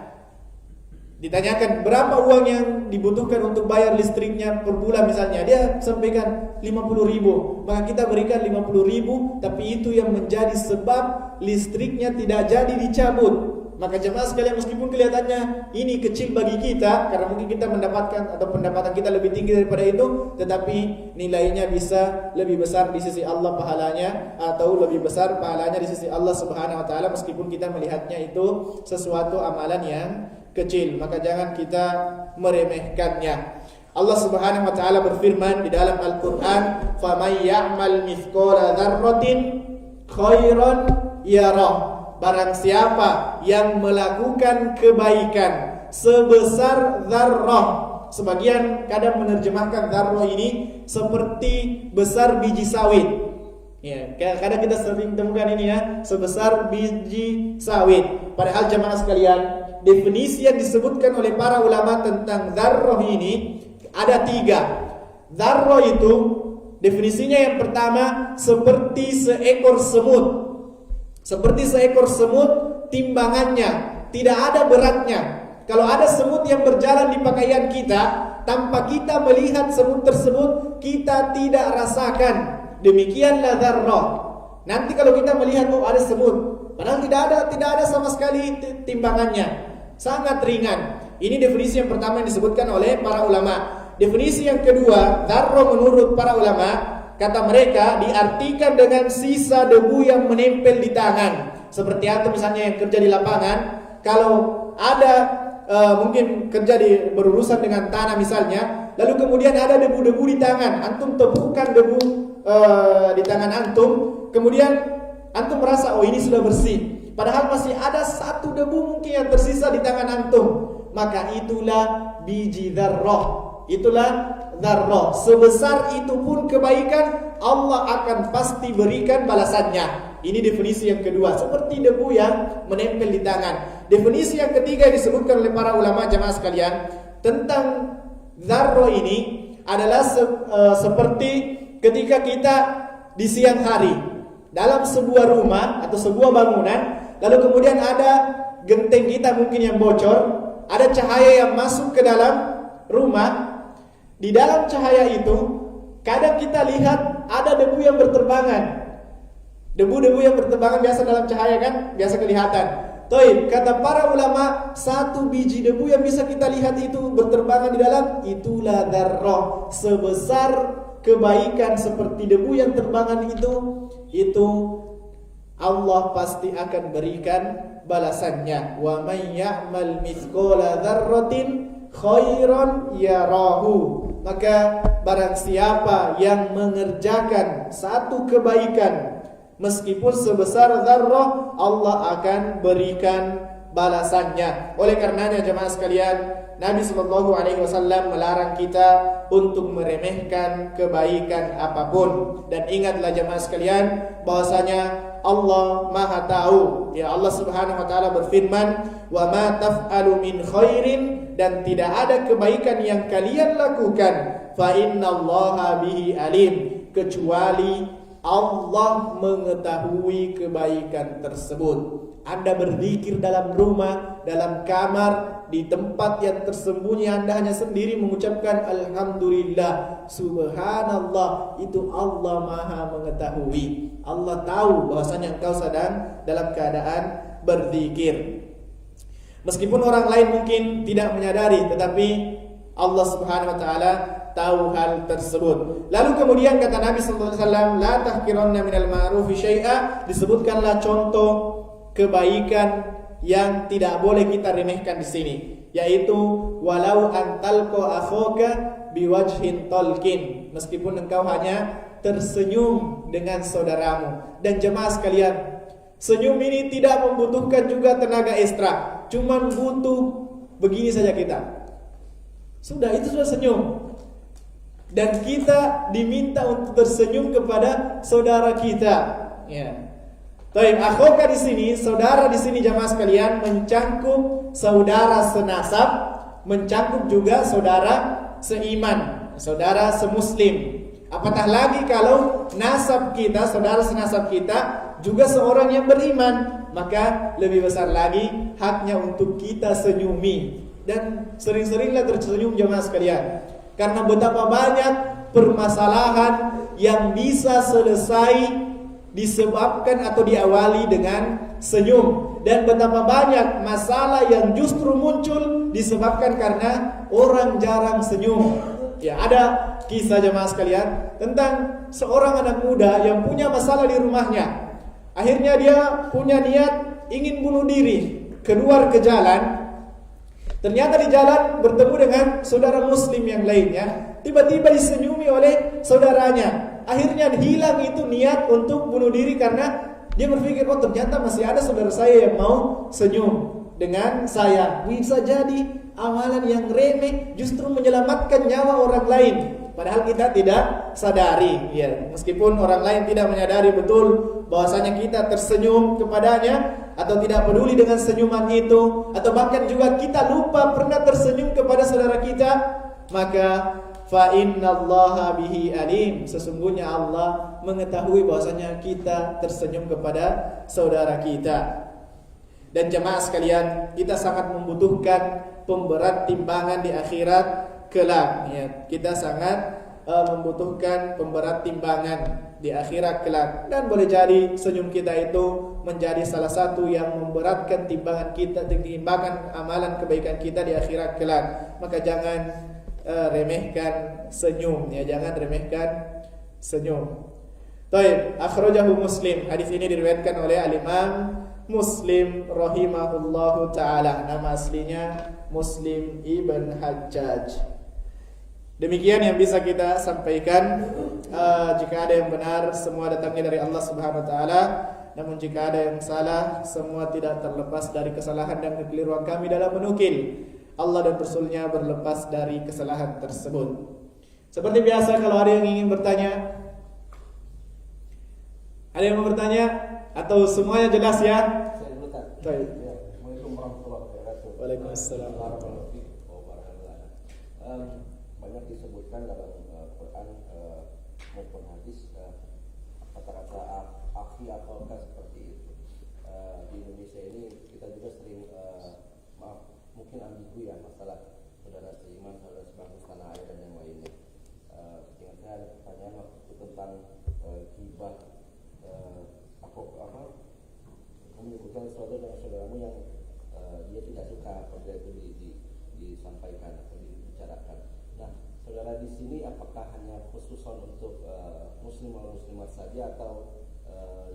Speaker 2: Ditanyakan berapa uang yang dibutuhkan untuk bayar listriknya per bulan misalnya, dia sampaikan 50.000. Maka kita berikan 50.000, tapi itu yang menjadi sebab listriknya tidak jadi dicabut. Maka jemaah sekalian, meskipun kelihatannya ini kecil bagi kita, karena mungkin kita mendapatkan atau pendapatan kita lebih tinggi daripada itu, tetapi nilainya bisa lebih besar di sisi Allah pahalanya, atau lebih besar pahalanya di sisi Allah Subhanahu wa taala, meskipun kita melihatnya itu sesuatu amalan yang kecil. Maka jangan kita meremehkannya. Allah Subhanahu wa taala berfirman di dalam Al-Qur'an, "Faman ya'mal mithqala dzarratin khairan yarah." Barang siapa yang melakukan kebaikan sebesar dzarrah. Sebagian kadang menerjemahkan dzarrah ini seperti besar biji sawit. Ya, kadang kita sering temukan ini ya, sebesar biji sawit. Padahal jemaah sekalian, definisi yang disebutkan oleh para ulama tentang dzarrah ini ada 3. Dzarrah itu definisinya yang pertama seperti seekor semut. Seperti seekor semut, timbangannya tidak ada beratnya. Kalau ada semut yang berjalan di pakaian kita, tanpa kita melihat semut tersebut, kita tidak rasakan. Demikianlah dzarrah. Nanti kalau kita melihat ada semut, padahal tidak ada sama sekali timbangannya, sangat ringan. Ini definisi yang pertama yang disebutkan oleh para ulama. Definisi yang kedua, dzarrah menurut para ulama, kata mereka diartikan dengan sisa debu yang menempel di tangan. Seperti antum misalnya yang kerja di lapangan, kalau ada mungkin kerja berurusan dengan tanah misalnya, lalu kemudian ada debu-debu di tangan, antum tepukan debu di tangan antum, kemudian antum merasa oh ini sudah bersih, padahal masih ada satu debu mungkin yang tersisa di tangan antum. Maka itulah biji dzarrah. Itulah dzarrah. Sebesar itu pun kebaikan, Allah akan pasti berikan balasannya. Ini definisi yang kedua, seperti debu yang menempel di tangan. Definisi yang ketiga yang disebutkan oleh para ulama jemaah sekalian tentang dzarrah ini adalah seperti ketika kita di siang hari dalam sebuah rumah atau sebuah bangunan, lalu kemudian ada genteng kita mungkin yang bocor, ada cahaya yang masuk ke dalam rumah. Di dalam cahaya itu kadang kita lihat ada debu yang berterbangan. Debu-debu yang berterbangan biasa dalam cahaya kan, biasa kelihatan. Toib, kata para ulama, satu biji debu yang bisa kita lihat itu berterbangan di dalam, itulah dzarrah. Sebesar kebaikan seperti debu yang terbangan itu Allah pasti akan berikan balasannya. Wa may ya'mal mithqala dzarratin khairan yarahu. Maka barang siapa yang mengerjakan satu kebaikan meskipun sebesar dzarrah, Allah akan berikan balasannya. Oleh karenanya jemaah sekalian, Nabi SAW melarang kita untuk meremehkan kebaikan apapun. Dan ingatlah jemaah sekalian, bahwasanya Allah Maha tahu. Ya, Allah Subhanahu wa taala berfirman, "Wa ma taf'alu min khairin," dan tidak ada kebaikan yang kalian lakukan, "fa innallaha bihi alim," kecuali Allah mengetahui kebaikan tersebut. Anda berzikir dalam rumah, dalam kamar, di tempat yang tersembunyi, Anda hanya sendiri mengucapkan Alhamdulillah, Subhanallah, itu Allah Maha mengetahui. Allah tahu bahwasanya engkau sedang dalam keadaan berzikir. Meskipun orang lain mungkin tidak menyadari, tetapi Allah Subhanahu wa taala tahu hal tersebut. Lalu kemudian kata Nabi sallallahu alaihi wasallam, la tahqiranna minal ma'rufi syai'a, disebutkanlah contoh kebaikan yang tidak boleh kita remehkan di sini, yaitu walau antalqo akhaka biwajhin talqin, meskipun engkau hanya tersenyum dengan saudaramu. Dan jemaah sekalian, senyum ini tidak membutuhkan juga tenaga ekstra, cuman butuh begini saja kita. Sudah, itu sudah senyum. Dan kita diminta untuk tersenyum kepada saudara kita. Ya. Baik, akhoka di sini, saudara di sini jamaah sekalian mencangkup saudara senasab, mencangkup juga saudara seiman, saudara semuslim. Apatah lagi kalau nasab kita, saudara senasab kita juga seorang yang beriman, maka lebih besar lagi haknya untuk kita senyumi. Dan sering-seringlah tersenyum jemaah sekalian, karena betapa banyak permasalahan yang bisa selesai disebabkan atau diawali dengan senyum, dan betapa banyak masalah yang justru muncul disebabkan karena orang jarang senyum. Ya, ada kisah jemaah sekalian tentang seorang anak muda yang punya masalah di rumahnya. Akhirnya dia punya niat ingin bunuh diri, keluar ke jalan. Ternyata di jalan bertemu dengan saudara muslim yang lainnya, tiba-tiba disenyumi oleh saudaranya. Akhirnya hilang itu niat untuk bunuh diri karena dia berpikir, oh ternyata masih ada saudara saya yang mau senyum dengan saya. Bisa jadi amalan yang remeh justru menyelamatkan nyawa orang lain, padahal kita tidak sadari. Ya, meskipun orang lain tidak menyadari betul bahwasanya kita tersenyum kepadanya atau tidak peduli dengan senyuman itu, atau bahkan juga kita lupa pernah tersenyum kepada saudara kita, maka fa innallaha bihi alim, sesungguhnya Allah mengetahui bahwasanya kita tersenyum kepada saudara kita. Dan jemaah sekalian, kita sangat membutuhkan pemberat timbangan di akhirat kelak. Ya, kita sangat membutuhkan pemberat timbangan di akhirat kelak. Dan boleh jadi senyum kita itu menjadi salah satu yang memberatkan timbangan kita, timbangan amalan kebaikan kita di akhirat kelak. Maka jangan remehkan senyum, ya, jangan remehkan senyum. Baik, akhrajahu Muslim. Hadis ini diriwayatkan oleh Al-Imam Muslim rahimahullahu taala. Nama aslinya Muslim ibn Hajjaj. Demikian yang bisa kita sampaikan. Jika ada yang benar, semua datangnya dari Allah Subhanahu wa taala. Namun jika ada yang salah, semua tidak terlepas dari kesalahan dan kekeliruan kami dalam menukil. Allah dan Rasulnya berlepas dari kesalahan tersebut. Seperti biasa, kalau ada yang ingin bertanya, ada yang mau bertanya atau semuanya jelas ya?
Speaker 3: Saya dulu kan.
Speaker 2: Baik.
Speaker 3: Assalamualaikum warahmatullahi wabarakatuh.
Speaker 2: Waalaikumsalam.
Speaker 3: Banyak disebutkan dalam Quran maupun hadis kata-kata akhi atau seperti itu. Di Indonesia ini kita juga sering mungkin ambigu ya masalah saudara seiman, saudara sebangsa tanah air dan yang lainnya. Ketika saya ada pertanyaan waktu itu tentang ghibah, menyebutkan saudara dengan saudaramu yang dia tidak suka apabila itu disampaikan atau dibicarakan. Nah, saudara di sini apakah hanya khususan untuk muslim atau muslimat saja atau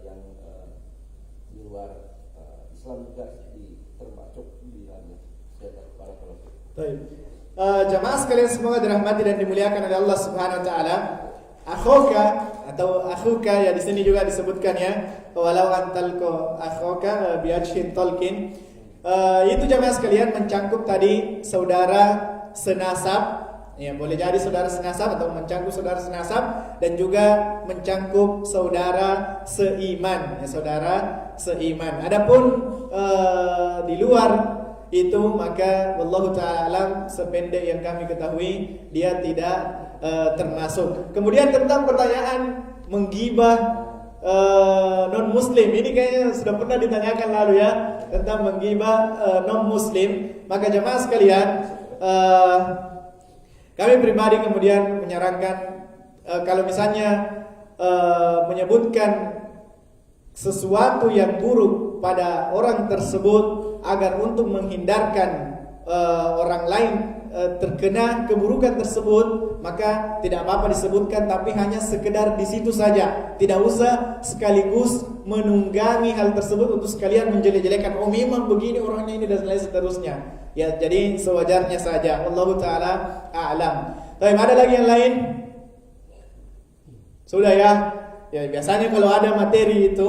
Speaker 3: yang di luar Islam juga termasuk di dalamnya?
Speaker 2: Baik. Jamaah sekalian semoga dirahmati dan dimuliakan oleh Allah Subhanahu wa taala. Akhoka atau akhuka ya di sini juga disebutkan ya, walau antalko akhoka biajhin talqin. Itu jamaah sekalian mencangkup tadi saudara senasab. Ya, boleh jadi saudara senasab atau mencangkup saudara senasab, dan juga mencangkup saudara seiman, ya, saudara seiman. Adapun di luar itu maka wallahu ta'ala alam, sependek yang kami ketahui dia tidak termasuk. Kemudian tentang pertanyaan menggibah non muslim, ini kayaknya sudah pernah ditanyakan lalu ya, tentang menggibah non muslim. Maka jemaah sekalian, kami pribadi kemudian menyarankan kalau misalnya menyebutkan sesuatu yang buruk pada orang tersebut agar untuk menghindarkan orang lain terkena keburukan tersebut, maka tidak apa-apa disebutkan, tapi hanya sekedar di situ saja. Tidak usah sekaligus menunggangi hal tersebut untuk sekalian menjelek-jelekan. Oh memang begini orangnya ini dan lain seterusnya. Ya, jadi sewajarnya saja. Wallahu taala a'lam. Tapi ada lagi yang lain? Sudah ya. Ya biasanya kalau ada materi itu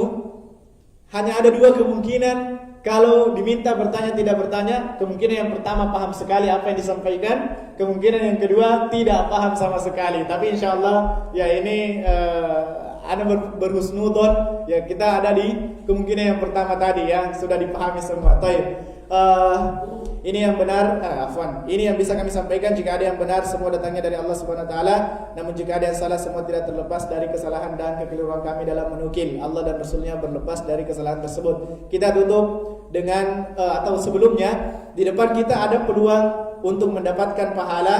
Speaker 2: hanya ada dua kemungkinan. Kalau diminta bertanya tidak bertanya, kemungkinan yang pertama paham sekali apa yang disampaikan, kemungkinan yang kedua tidak paham sama sekali. Tapi insya Allah ya ini Anda berhusnudon, ya kita ada di kemungkinan yang pertama tadi ya, sudah dipahami semua. Ini yang benar, ini yang bisa kami sampaikan. Jika ada yang benar, semua datangnya dari Allah Subhanahu wa taala. Namun jika ada yang salah, semua tidak terlepas dari kesalahan dan kekeliruan kami dalam menukil. Allah dan Rasulnya berlepas dari kesalahan tersebut. Kita tutup dengan atau sebelumnya, di depan kita ada peluang untuk mendapatkan pahala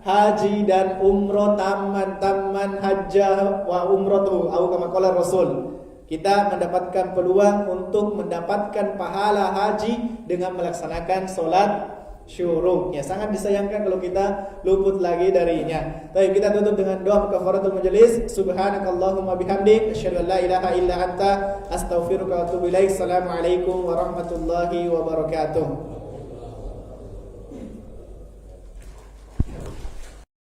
Speaker 2: haji dan umroh taman hajjah wa umrotu atau kama qala Rasul. Kita mendapatkan peluang untuk mendapatkan pahala haji dengan melaksanakan sholat syuruk. Ya, sangat disayangkan kalau kita luput lagi darinya. Baik, kita tutup dengan doa kafaratul majelis. Subhanakallahumma bihamdik, asyhadu an la ilaha illa anta, astaghfiruka wa atubu ilaik. Assalamualaikum warahmatullahi wabarakatuh.